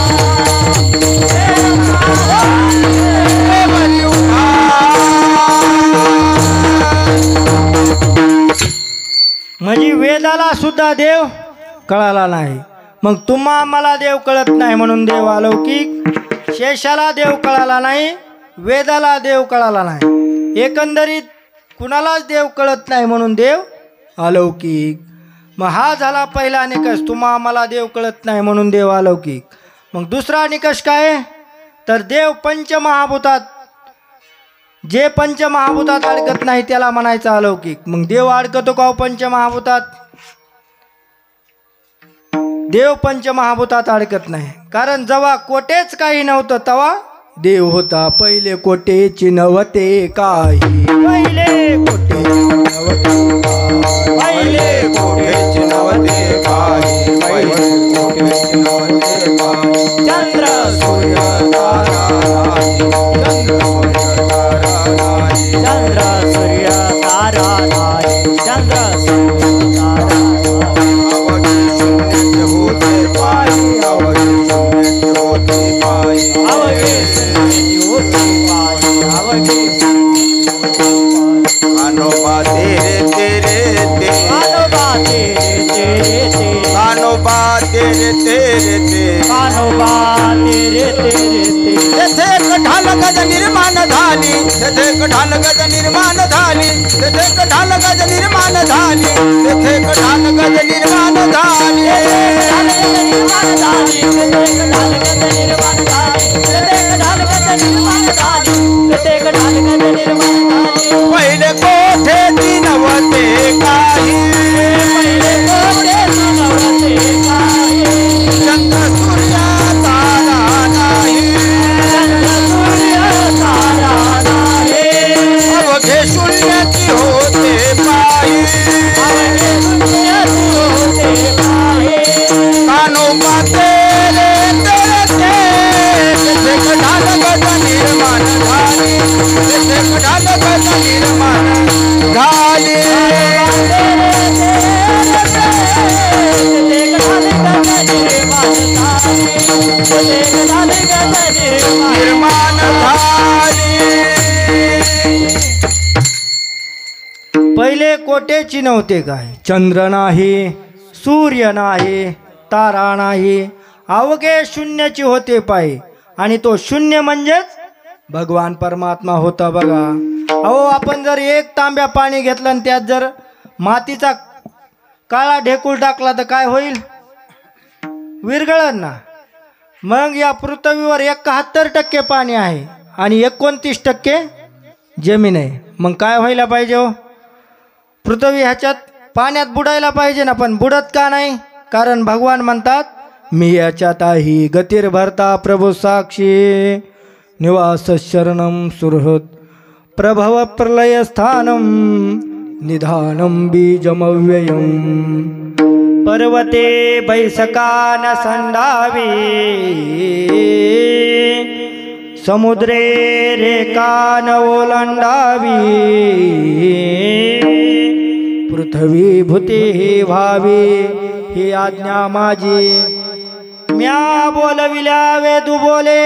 देव का हो विटेवरी उभा. म्हणजे वेदाला सुद्धा देव कळाला नाही. मग तुम्हा मला देव कळत नाही म्हणून देव अलौकिक, शेषाला देव कळाला नाही, वेदाला देव कळाला नाही, एकंदरीत कुणालाच देव कळत नाही म्हणून देव अलौकिक. मग हा झाला पहिला निकष, आम्हाला देव कळत नाही म्हणून देव अलौकिक. मग दुसरा निकष काय तर देव पंचमहाभूतात, जे पंचमहाभूतात अडकत नाही त्याला म्हणायचं अलौकिक. मग देव अडकतो का पंचमहाभूतात? देव पंचमहाभूतात अडकत नाही, कारण जेव्हा कोटेच काही नव्हतं तेव्हा देव होता. पहिले कोटेची नव्हते काही, पहिले कोटेची नव्हते काही, पहिले कोटेची नव्हते काही, पहिले कोटेची नव्हते काही. चंद्र सूर्य तारा नाही, चंद्र सूर्य तारा नाही. चंद्र सूर्य तारा नाही, चंद्र सूर्य तारा नाही. अवघे शून्याचे होते पायी, अवघे शून्याचे होते पायी. अवघे शून्याची होती पायी, अवघे कानोबा तेरे तेरे ते, कानोबा तेरे तेरे ते, कानोबा तेरे तेरे ते. कानोबा तेरे तेरे ते. तेथे कठाल गज निर्माण झाली, तेथे कठाल गज निर्माण झाली, तेथे कठाल गज निर्माण झाली, तेथे कठाल गज निर्माण झाली. पहिले कोठेची नव्हते काही, चंद्र सूर्य तारा नाही. अवघे शून्याची होते पायी, कानोबा तेरे तेरे ते. तेथे कठाल गज निर्माण झाली, तेथे कठाल गज निर्माण झाली. निर्माण झाली. पहिले कोटेची नव्हते काय, चंद्र नाही, सूर्य नाही, तारा नाही, अवघे शून्याची होते पायी. आणि तो शून्य म्हणजेच भगवान परमात्मा होता. बघा अहो, आपण जर एक तांब्या पाणी घेतलं आणि त्यात जर मातीचा काळा ढेकूळ टाकला तर काय होईल? विरघळण ना. मग या पृथ्वीवर 71% पाणी आहे आणि 29% जमीन आहे. मग काय व्हायला पाहिजे हो? पृथ्वी ह्याच्यात पाण्यात बुडायला पाहिजे ना, पण बुडत का नाही? कारण भगवान म्हणतात मी याच्यात आहे, गतीर भरता प्रभू साक्षी, निवास शरणम सुहृत, प्रभव प्रलय स्थानम, निधानम बीजमव्ययम, पर्वते बैसकान संडावी, समुद्रे रेकान ओलांडावी, पृथ्वी भूते व्हावी ही आज्ञा माझी. म्या बोलविल्या वेदू बोले,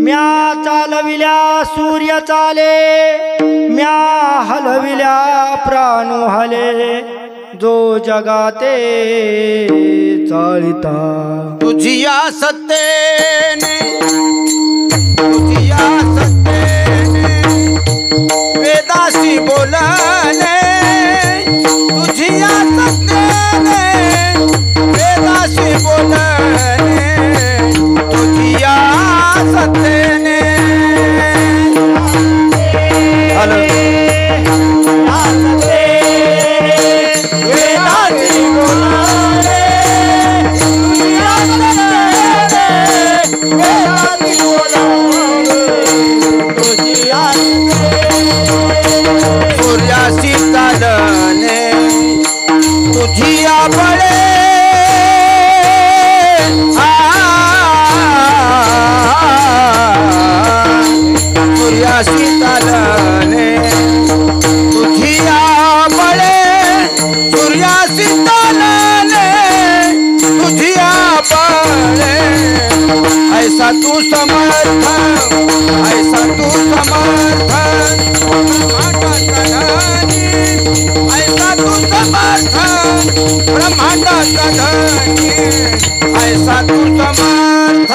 म्या चालविल्या सूर्य चाले, म्या हलविल्या प्राणू हले, जो जगाते चालिता. तुझिया सत्तेने, तुझिया सत्तेने वेदासी बोलने, तुझिया सत्तेने वेदासी बोलने, तुझिया सत्तेने. हॅलो सूर्यासी चालने, तुझिया बळे सूर्यासी चालने, तुझिया बळे, सूर्यासी चालने, तुझिया बळे. ऐसा तू समर्थ, ऐसा तू समर्थ, ऐसा तू समर्थ, ब्रह्मांडाचा धनी, ऐसा तू समर्थ.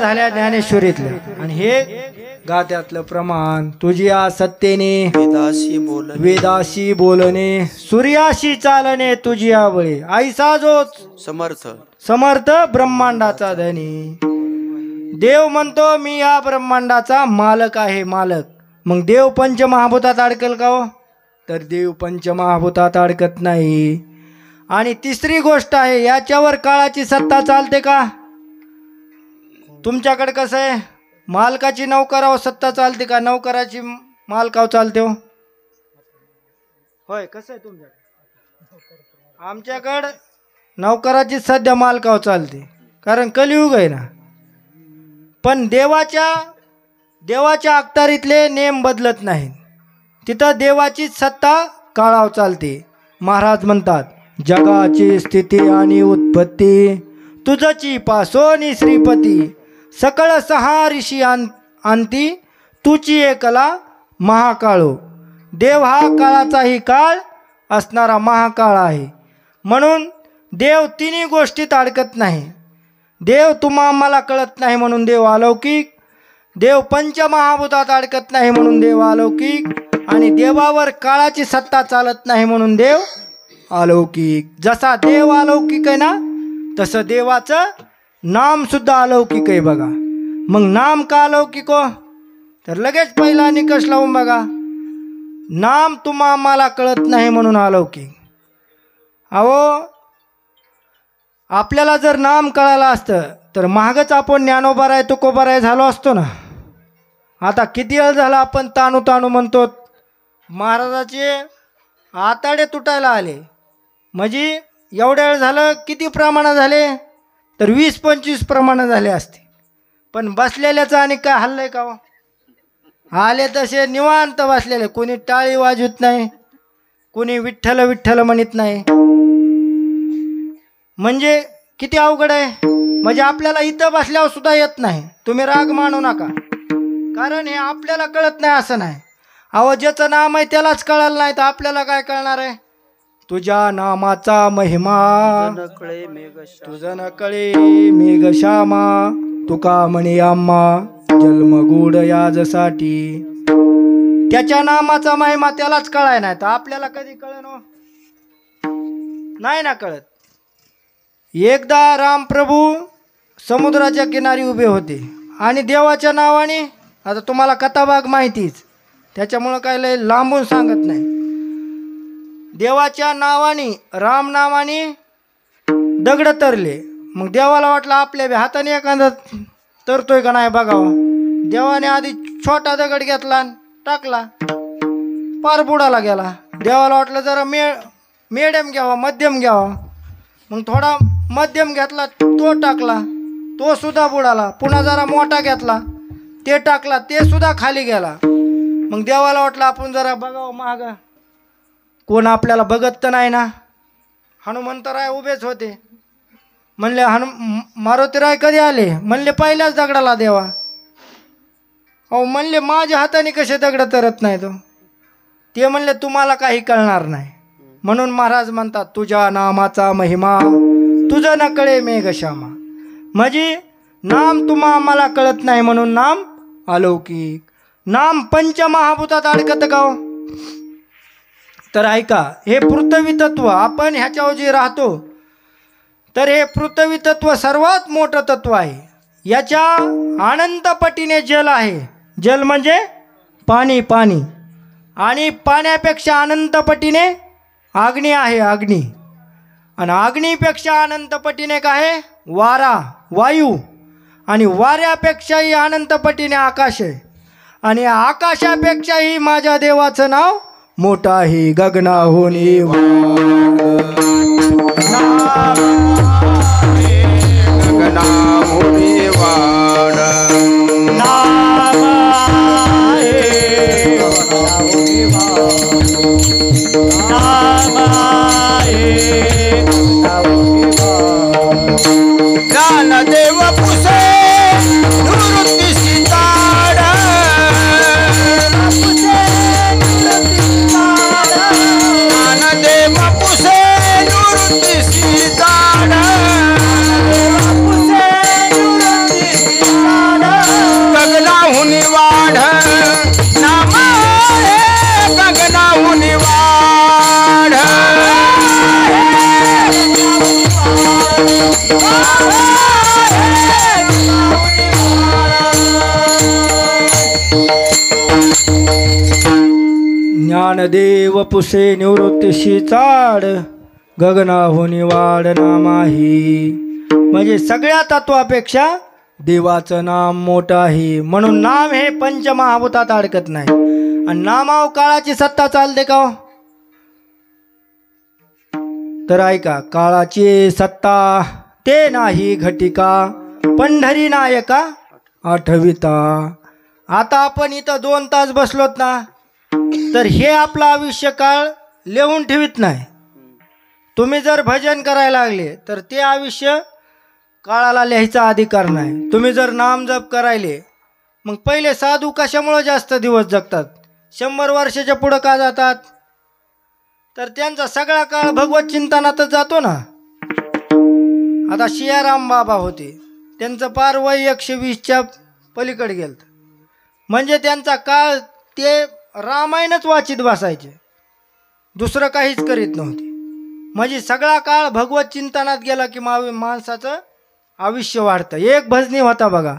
झाल्या ज्ञानेश्वरीतल्या आणि हे गात्यातलं प्रमाण. तुझी आ सत्तेने वेदाशी बोलणे सूर्याशी चालणे तुझी आवळे आईसा जो समर्थ ब्रह्मांडाचा धनी. देव म्हणतो मी या ब्रह्मांडाचा मालक आहे मालक. मग देव पंचमहाभूतात अडकेल का हो? तर देव पंचमहाभूतात अडकत नाही. आणि तिसरी गोष्ट आहे, याच्यावर काळाची सत्ता चालते का? तुमच्याकडे कसं आहे, मालकाची नौकरावर सत्ता चालते का? नौकराची मालकावर चालते हो? होय, कसं आहे तुमच्याकडे? आमच्याकडं नौकराची सध्या मालकावर चालते, कारण कलियुग आहे ना. पण देवाच्या अखत्यारीतले नेम बदलत नाहीत. तिथं देवाची सत्ता काळावर चालते. महाराज म्हणतात, जगाची स्थिती आणि उत्पत्ती तुझची पासोनी श्रीपती. सकळ सहा ऋषी अंती तुची एकला महाकाळो. देव हा काळाचाही काळ असणारा महाकाळ आहे. म्हणून देव तिन्ही गोष्टीत अडकत नाही. देव तुम्हा आम्हाला कळत नाही म्हणून देव अलौकिक. देव पंचमहाभूतात अडकत नाही म्हणून देव अलौकिक. आणि देवावर काळाची सत्ता चालत नाही म्हणून देव अलौकिक. जसा देव अलौकिक आहे ना, तसं देवाचं नाम सुद्धा अलौकिक आहे बघा. मग नाम का अलौकिक हो? तर लगेच पहिला निकष लावून बघा. नाम तुम्हा आम्हाला कळत नाही म्हणून अलौकिक. अहो, आपल्याला जर नाम कळालं असतं तर मागच आपण ज्ञानोबा तुकोबा झालो असतो ना. आता किती वेळ झाला आपण ताणू ताणू म्हणतो. महाराजाचे आताडे तुटायला आले म्हणजे एवढ्या वेळ झालं. किती प्रमाण झाले? तर 20-25 प्रमाण झाले असते. पण बसलेल्याचं आणि काय हल्लंय का? आले तसे निवांत बसलेले. कोणी टाळी वाजवत नाही, कोणी विठ्ठल विठ्ठल म्हणत नाही. म्हणजे किती अवघड आहे. म्हणजे आपल्याला इथं बसल्यावर सुद्धा येत नाही. तुम्ही राग मानू नका, कारण हे आपल्याला कळत नाही असं नाही. अहो, ज्याचं नाम आहे त्यालाच कळलं नाही तर आपल्याला काय कळणार आहे? तुझ्या नामाचा महिमा तुझं न कळे मेघ श्यामा. तुका म्हणे आम्हा जन्म गोड याजसाठी. त्याच्या नामाचा महिमा त्यालाच कळाय नाही तर आपल्याला कधी कळन हो? नाही ना कळत. एकदा रामप्रभू समुद्राच्या किनारी उभे होते आणि देवाच्या नावाने, आता तुम्हाला कथाभाग माहितीच त्याच्यामुळं काय लय लांबून सांगत नाही. देवाच्या नावाने, राम नावाने दगड तरले. मग देवाला वाटलं आपल्या हाताने एखादा तरतोय का नाही बघावं. देवाने आधी छोटा दगड घेतला टाकला, पार बुडाला गेला. देवाला वाटलं जरा मिडियम घ्यावा, मध्यम घ्यावा. मग थोडा मध्यम घेतला, तो टाकला, तो सुद्धा बुडाला. पुन्हा जरा मोठा घेतला, ते टाकला, ते सुद्धा खाली गेला. मग देवाला वाटलं आपण जरा बघावं महाग, कोण आपल्याला बघत तर नाही ना. हनुमंतराय उभेच होते. म्हणले मारुतीराय कधी आले? म्हणले पहिल्याच दगडाला देवा. अहो म्हणले माझ्या हाताने कसे दगड तरत नाही तो. ते म्हणले तुम्हाला काही कळणार नाही. म्हणून महाराज म्हणतात, तुझ्या नामाचा महिमा तुझं न कळे मेघ श्यामा. म्हणजे नाम तुम्हा आम्हाला कळत नाही म्हणून नाम अलौकिक. नाम पंचमहाभूतात अडकत का हो? तर ऐका, हे पृथ्वी तत्व आपण ह्याच्यावर जे राहतो, तर हे पृथ्वी तत्व सर्वात मोठं तत्व आहे. याच्या अनंत पटीने जल आहे. जल म्हणजे पाणी, पाणी. आणि पाण्यापेक्षा अनंत पटीने अग्नी आहे, अग्नी. आणि अग्नीपेक्षा अनंत पटीने काय आहे? वारा, वायू. आणि वाऱ्यापेक्षाही अनंत पटीने आकाश आहे. आणि आकाशापेक्षाही माझ्या देवाचं नाव मोठं आहे. गगनाहून ज्ञानदेव पुसे निवृत्ती सीताड. ज्ञानदेव पुसे निवृत्ती सीताड. ज्ञानदेव पुसे निवृत्तीशी चाड गगनाहुनी वाढ नामाही. म्हणजे सगळ्या तत्वापेक्षा देवाचं नाम मोठं आहे. म्हणून नाम हे पंचमहाभूतात अडकत नाही. आणि नामाव काळाची सत्ता चालते का हो? तर ऐका, काळाची सत्ता ते नाही घटिका पंढरी नायका आठविता. आता आपण इथं 2 तास बसलोत ना, तर हे आपलं आयुष्य काळ लिहून ठेवीत नाही. तुम्ही जर भजन करायला लागले तर ते आयुष्य काळाला लिहायचा अधिकार नाही. तुम्ही जर नाम जप करायले, मग पहिले साधू कशामुळे जास्त दिवस जगतात, 100 वर्षाच्या पुढं का जातात? तर त्यांचा सगळा काळ भगवत चिंतनातच जातो ना. आता सियाराम बाबा होते, त्यांचं पार वय 120च्या पलीकडे गेलं. म्हणजे त्यांचा काळ ते रामायणच वाचित बसायचे, दुसरं काहीच करीत नव्हते. म्हणजे सगळा काळ भगवत चिंतनात गेला की माणसाचं आयुष्य वाढतं. एक भजनी होता बघा,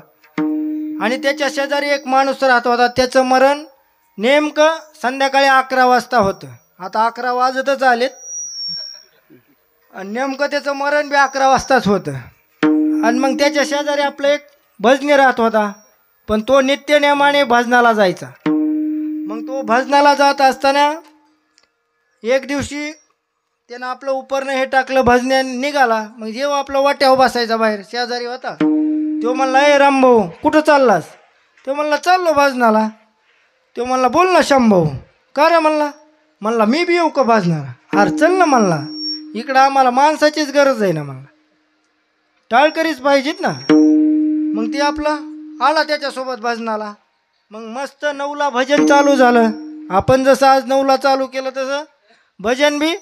आणि त्याच्या शेजारी एक माणूस राहत होता. त्याचं मरण नेमकं संध्याकाळी 11 वाजता होतं. आता 11 वाजतच आलेत, आणि नेमकं त्याचं मरण बी 11 वाजताच होतं. आणि मग त्याच्या शेजारी आपलं एक भजनी राहत होता, पण तो नित्यनेमाने भजनाला जायचा. मग तो भजनाला जात असताना एक दिवशी त्यानं आपलं उपरनं हे टाकलं, भजन्याने निघाला. मग जेव्हा आपलं वाट्यावर बसायचा बाहेर, शेजारी होता, तो म्हणला, ए रामभाऊ कुठं चाललास? तो म्हणला, चाललो भजनाला. तो म्हणला, बोल ना शंभाऊ. का रे? म्हणला मी बी येऊ का भजनाला? अरे चल ना म्हणला, इकडं आम्हाला माणसाचीच गरज आहे ना म्हणला, टाळकरीच पाहिजेत ना. मग ते आपला आला त्याच्यासोबत भजनाला. मग मस्त 9ला भजन चालू झालं. आपण जसं आज 9ला चालू केलं तसं भजन बी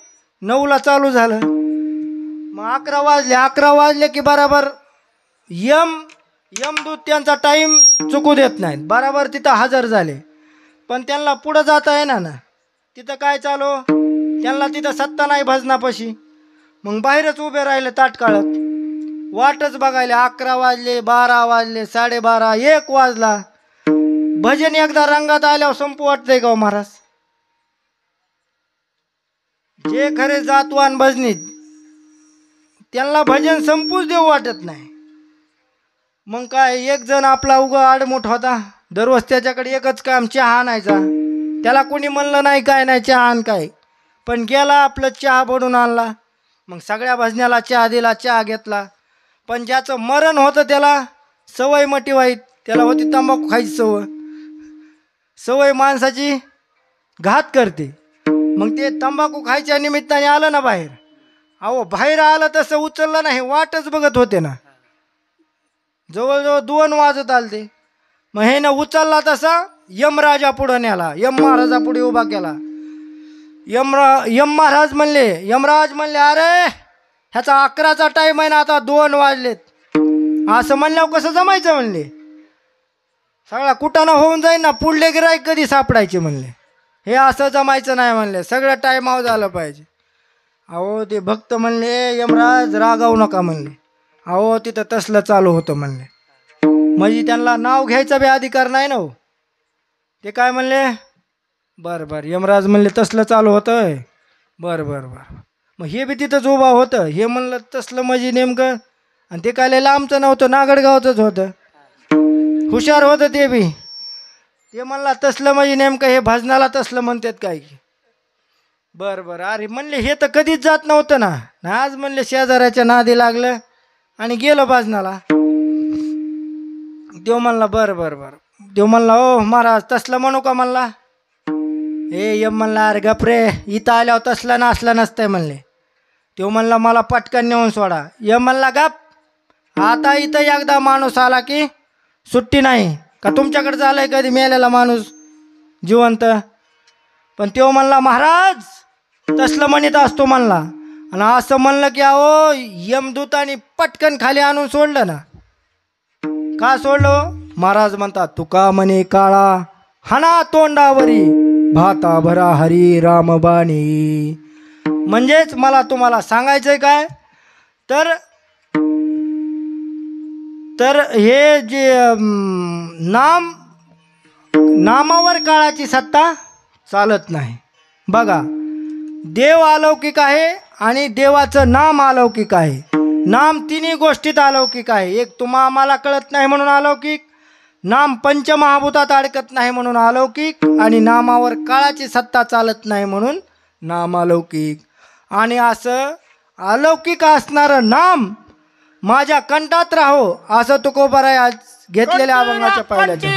9ला चालू झालं. मग 11 वाजले की बराबर यमदूत त्यांचा टाईम चुकू देत नाहीत, बराबर तिथं हजर झाले. पण त्यांना पुढं जाता येणार ना, तिथं काय चालू, त्यांना तिथं सत्ता नाही भजनापाशी. मग बाहेरच उभे राहिले ताटकाळत, वाटच बघायला. 11 वाजले, 12 वाजले, 12:30, 1 वाजला. भजन एकदा रंगात आल्यावर संपू वाटतंय का महाराज? जे खरे जातवान भजनीत त्यांना भजन संपूच देऊ वाटत नाही. मग काय, एक जण आपला उगा आडमुठ होता, दररोज त्याच्याकडे एकच काम, चहा आणायचा. त्याला कोणी म्हणलं नाही काय नाही, चहा आण काय, पण गेला आपलं चहा बनवून आणला. मग सगळ्या भजनाला चहा दिला, चहा घेतला. पण ज्याचं मरण होतं त्याला सवय मटी वाईट, त्याला होती तंबाखू खायची सवय माणसाची घात करते. मग ते तंबाखू खायच्या निमित्ताने आलं ना बाहेर. अहो बाहेर आलं तसं उचललं नाही, वाटच बघत होते ना. जवळजवळ 2 वाजत आलते. मग हे ना उचलला तसा यमराजा पुढं नेला, यम महाराजा पुढे उभा केला. यमराज म्हणले, अरे ह्याचा 11चा टाईम आहे ना, आता 2 वाजलेत. असं म्हणल्यावर कसं जमायचं म्हणले, सगळा कुटाणा होऊन जाईल ना, पुढले गिराईक कधी सापडायचे म्हणले. हे असं जमायचं नाही म्हणले, सगळं टाईमावर झालं पाहिजे. अहो ते भक्त म्हणले, यमराज रागावू नका म्हणले. अहो तिथं तसलं चालू होतं म्हणले. म्हणजे त्यांना नाव घ्यायचा बी अधिकार नाही ना हो. ते काय म्हणले, बरं यमराज म्हणले तसलं चालू होतं. बरं मग हे बी तिथंच उभा होतं. हे म्हणलं तसलं म्हणजे नेमकं, आणि ते काय लांबचं नव्हतं, नागडगावचंच होतं. हुशार होतं ते बी. ते म्हणला तसलं म्हणजे नेमकं हे भजनाला तसलं म्हणतात काय की. बरं अरे म्हणले हे तर कधीच जात नव्हतं ना. आज म्हणले शेजाऱ्याच्या नादी लागलं आणि गेलं भजनाला. देव म्हणला बरं. देव म्हणला, ओ महाराज तसलं म्हणू का म्हणला. हे यम म्हणला, अरे गपरे, इथं आल्यावर तसलं नसलं नसतंय म्हणले. तो म्हणला मला पटकन नेऊन सोडा. यम म्हणला गप, आता इथं एकदा माणूस आला की सुट्टी नाही. का तुमच्याकडे झालंय कधी मेलेला माणूस जिवंत? पण तो म्हणला महाराज तसलं म्हणत असतो म्हणला. आणि असं म्हणलं की अहो यमदूतानी पटकन खाली आणून सोडलं ना. का सोडलं? महाराज म्हणतात, तुका म्हणे काळा हाना तोंडावरी भाता भरा हरी रामबाणी. म्हणजेच मला तुम्हाला सांगायचंय काय, तर हे जे नामावर काळाची सत्ता चालत नाही. बघा, देव अलौकिक आहे आणि देवाचं नाम अलौकिक आहे. नाम तिन्ही गोष्टीत अलौकिक आहे. एक तुम्हा आम्हाला कळत नाही म्हणून अलौकिक, नाम पंचमहाभूतात अडकत नाही म्हणून अलौकिक, आणि नामावर काळाची सत्ता चालत नाही म्हणून नाम अलौकिक. आणि असं अलौकिक असणारं नाम माझ्या कंठात राहो असं तुकोबाराय आज घेतलेल्या अभंगाच्या पहिल्याच्या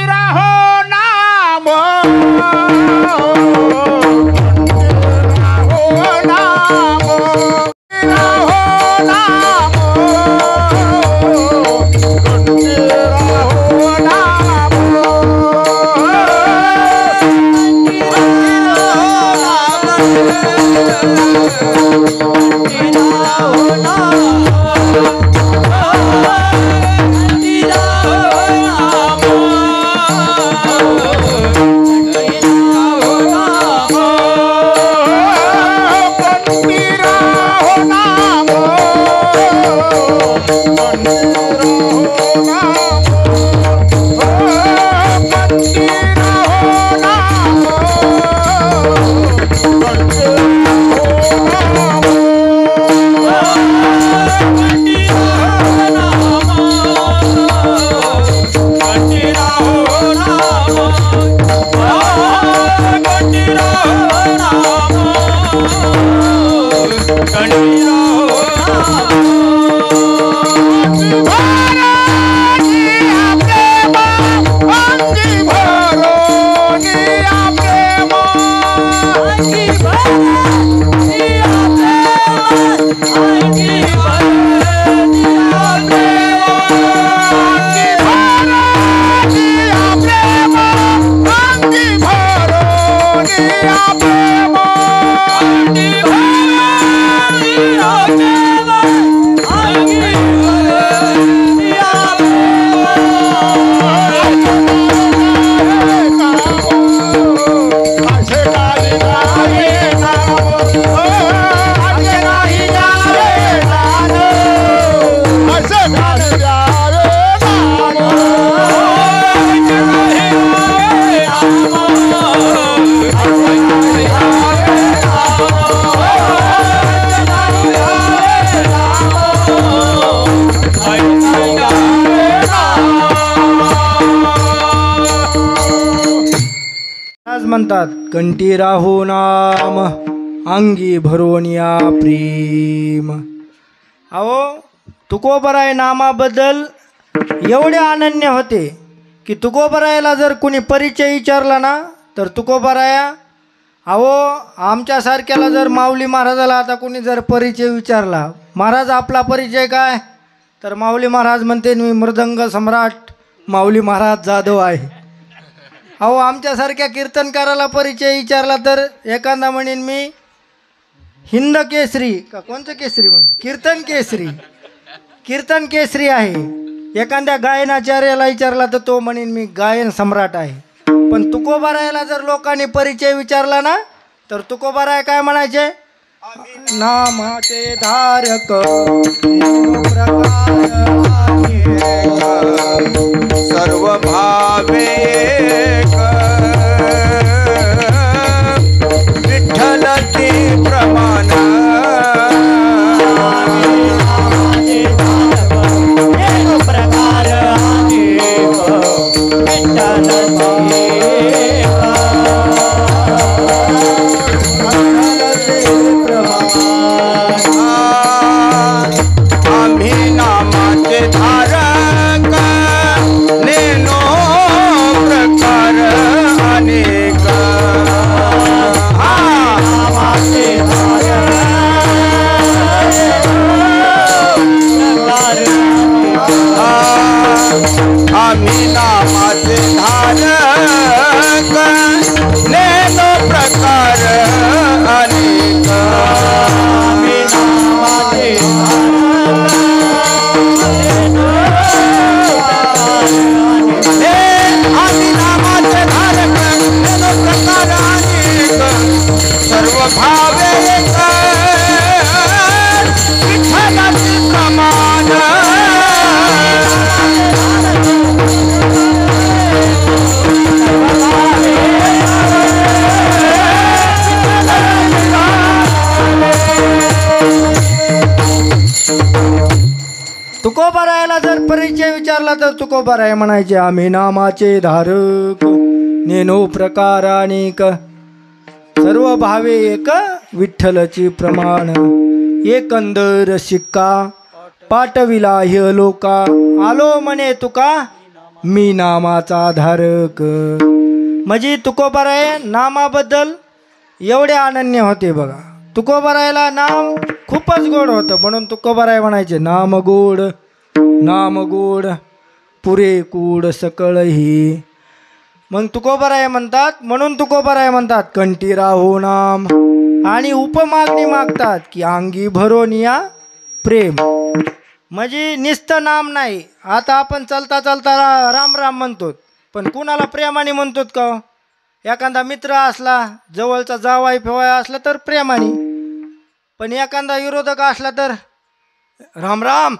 म्हणतात, कंठी राहो नाम अंगी भरून या प्रेम. अहो, तुकोबराय नामाबद्दल एवढे अनन्य होते की तुकोबरायला जर कुणी परिचय विचारला ना तर तुकोबराया, अहो आमच्यासारख्याला जर माऊली महाराजाला आता कुणी जर परिचय विचारला, महाराज आपला परिचय काय, तर माऊली महाराज म्हणते मी मृदंग सम्राट माऊली महाराज जाधव आहे. अहो आमच्यासारख्या कीर्तनकाराला परिचय विचारला तर एखादा म्हणेन मी हिंद केसरी का कोणतं केसरी म्हणते, कीर्तन केसरी आहे. एखाद्या गायनाचार्याला विचारला तर तो म्हणेन मी गायन सम्राट आहे. पण तुकोबारायला जर लोकांनी परिचय विचारला ना तर तुकोबाराय काय म्हणायचे, नामाचे धारक सर्व भावे विठ्ठल ते प्रमाण आम्ही नामाचे धारक नेनो प्रकार अनेक. आम्ही नामाचे धारक नेनो प्रकार अनेक. आम्ही नामाचे आम्ही नामाचे धारक नेनो प्रकार अनेक. सर्व भावे एक विठ्ठलाचे प्रमाण. परिचय विचारला तर तुकोबाराय म्हणायचे आम्ही नामाचे धारक नेनो प्रकार अनेक सर्व भावे एक विठ्ठलची प्रमाण एकंदर शिक्का पाठविला ह्य लोका आलो म्हणे तुका मी नामाचा धारक. म्हणजे तुकोबाराय नामाबद्दल एवढे अनन्य होते बघा. तुकोबारायला नाम खूपच गोड होतं म्हणून तुकोबाराय म्हणायचे नाम गोड पुरे कूड सकळही. मग तुकोबाराय म्हणतात म्हणून तुकोबाराय म्हणतात कंठी राहो नाम आणि उपमागणी मागतात की अंगी भरोनिया प्रेम. म्हणजे नुसतं नाम नाही. आता आपण चलता चलता राम राम म्हणतो पण कुणाला प्रेमाने म्हणतो का? एखादा मित्र असला जवळचा जावाई फेवाय असला तर प्रेमाने, पण एखादा विरोधक असला तर राम राम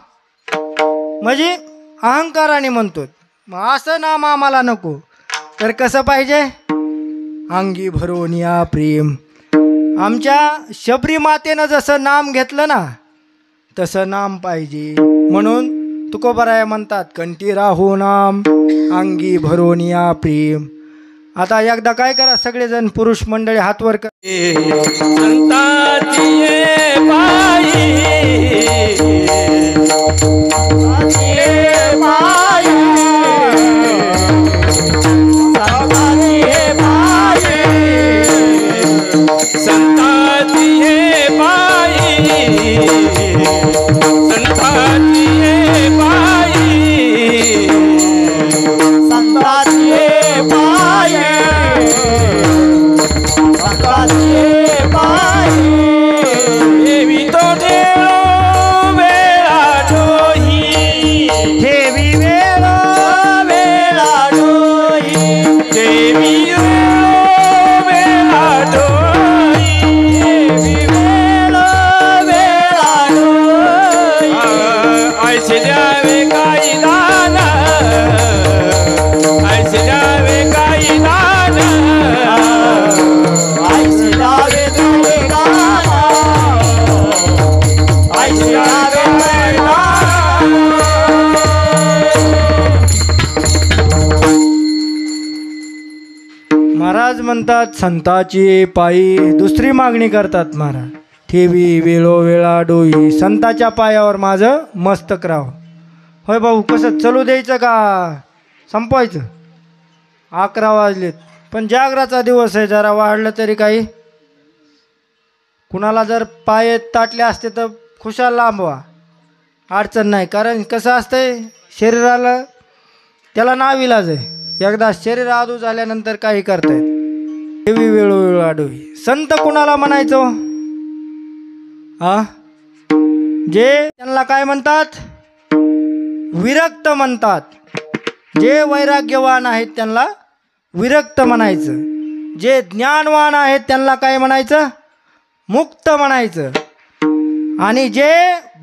म्हणजे अहंकाराने म्हणतो. मग असं नाम आम्हाला नको. तर कसं पाहिजे? अंगी भरोनिया प्रेम. आमच्या शबरी मातेनं जसं नाम घेतलं ना तसं नाम पाहिजे. म्हणून तुकोबाराय म्हणतात कंठी राहो नाम अंगी भरोनिया प्रेम. आता एकदा काय करा सगळेजण पुरुष मंडळी हातवर कर. महाराज म्हणतात संताची पायी दुसरी मागणी करतात महाराज ठेवी वेळोवेळा डोई संताच्या पायावर माझं मस्तक राव. होय भाऊ कसं चलू द्यायचं का संपवायचं? 11 वाजलेत पण जागराचा दिवस आहे. जरा वाढलं तरी काही. कुणाला जर पाय ताटले असते तर खुशाल लांबवा अडचण नाही. कारण कसं असतंय शरीराला त्याला नाविलाज आहे. एकदा शरीर आदू झाल्यानंतर काही करतायत. ठेवी वेळोवेळा डोई. संत कुणाला म्हणायचं? जे त्यांना काय म्हणतात? विरक्त म्हणतात. जे वैराग्यवान आहेत त्यांना विरक्त म्हणायचं. जे ज्ञानवान आहेत त्यांना काय म्हणायचं? मुक्त म्हणायचं. आणि जे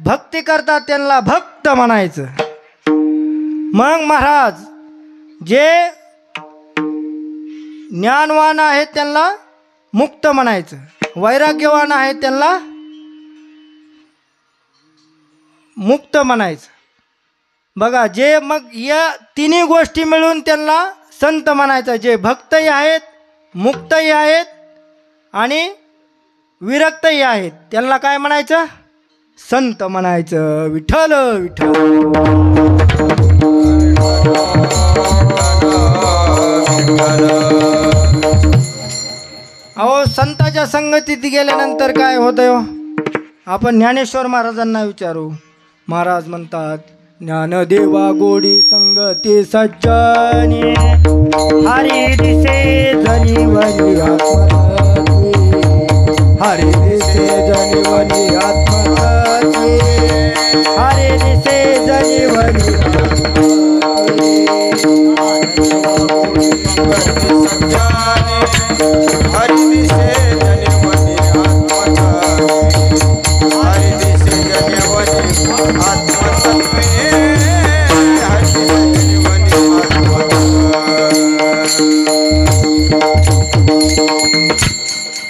भक्ती करतात त्यांना भक्त म्हणायचं. मग महाराज जे ज्ञानवान आहेत त्यांना मुक्त म्हणायचं, वैराग्यवान आहेत त्यांना मुक्त म्हणायचं. बघा जे मग या तिन्ही गोष्टी मिळून त्यांना संत म्हणायचं. जे भक्तही आहेत मुक्तही आहेत आणि विरक्तही आहेत त्यांना काय म्हणायचं? संत म्हणायचं. विठ्ठल विठ्ठल. अहो संताच्या संगतीत गेल्यानंतर काय होतं? आपण ज्ञानेश्वर महाराजांना विचारू. महाराज म्हणतात ज्ञानदेवा गोडी संगती सज्जनी हरी दिसे जनिवनी आत्मतत्वे हरी दिसे जनिवनी आत्मतत्वे हरी दिसे जनिवनी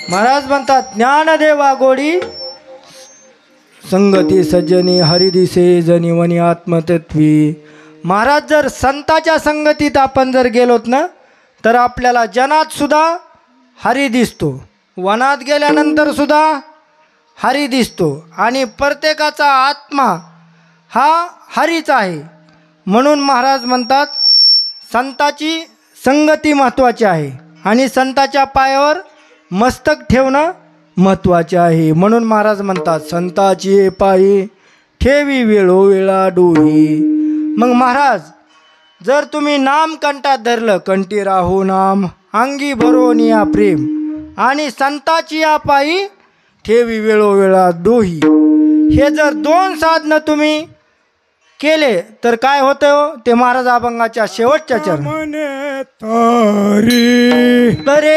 महाराज म्हणतात ज्ञानदेवा गोडी संगती सज्जनी हरिदिसे जनिवनी आत्मतत्वी. महाराज जर संताच्या संगतीत आपण जर गेलोत ना तर आपल्याला जनात सुद्धा हरी दिसतो, वनात गेल्यानंतर सुद्धा हरी दिसतो आणि प्रत्येकाचा आत्मा हा हरीच आहे. म्हणून महाराज म्हणतात संताची संगती महत्त्वाची आहे आणि संताच्या पायावर मस्तक ठेवणं महत्त्वाचे आहे. म्हणून महाराज म्हणतात संताची पायी ठेवी वेळोवेळा डोही. मग महाराज जर तुम्ही नाम कंठात धरलं, कंठी राहो नाम अंगी भरोन या प्रेम, आणि संताची या पायी ठेवी वेळोवेळा डोही, हे जर 2 साधनं तुम्ही केले तर काय होतं हो? ते महाराज अभंगाच्या शेवटच्या चरण मने तारी बरे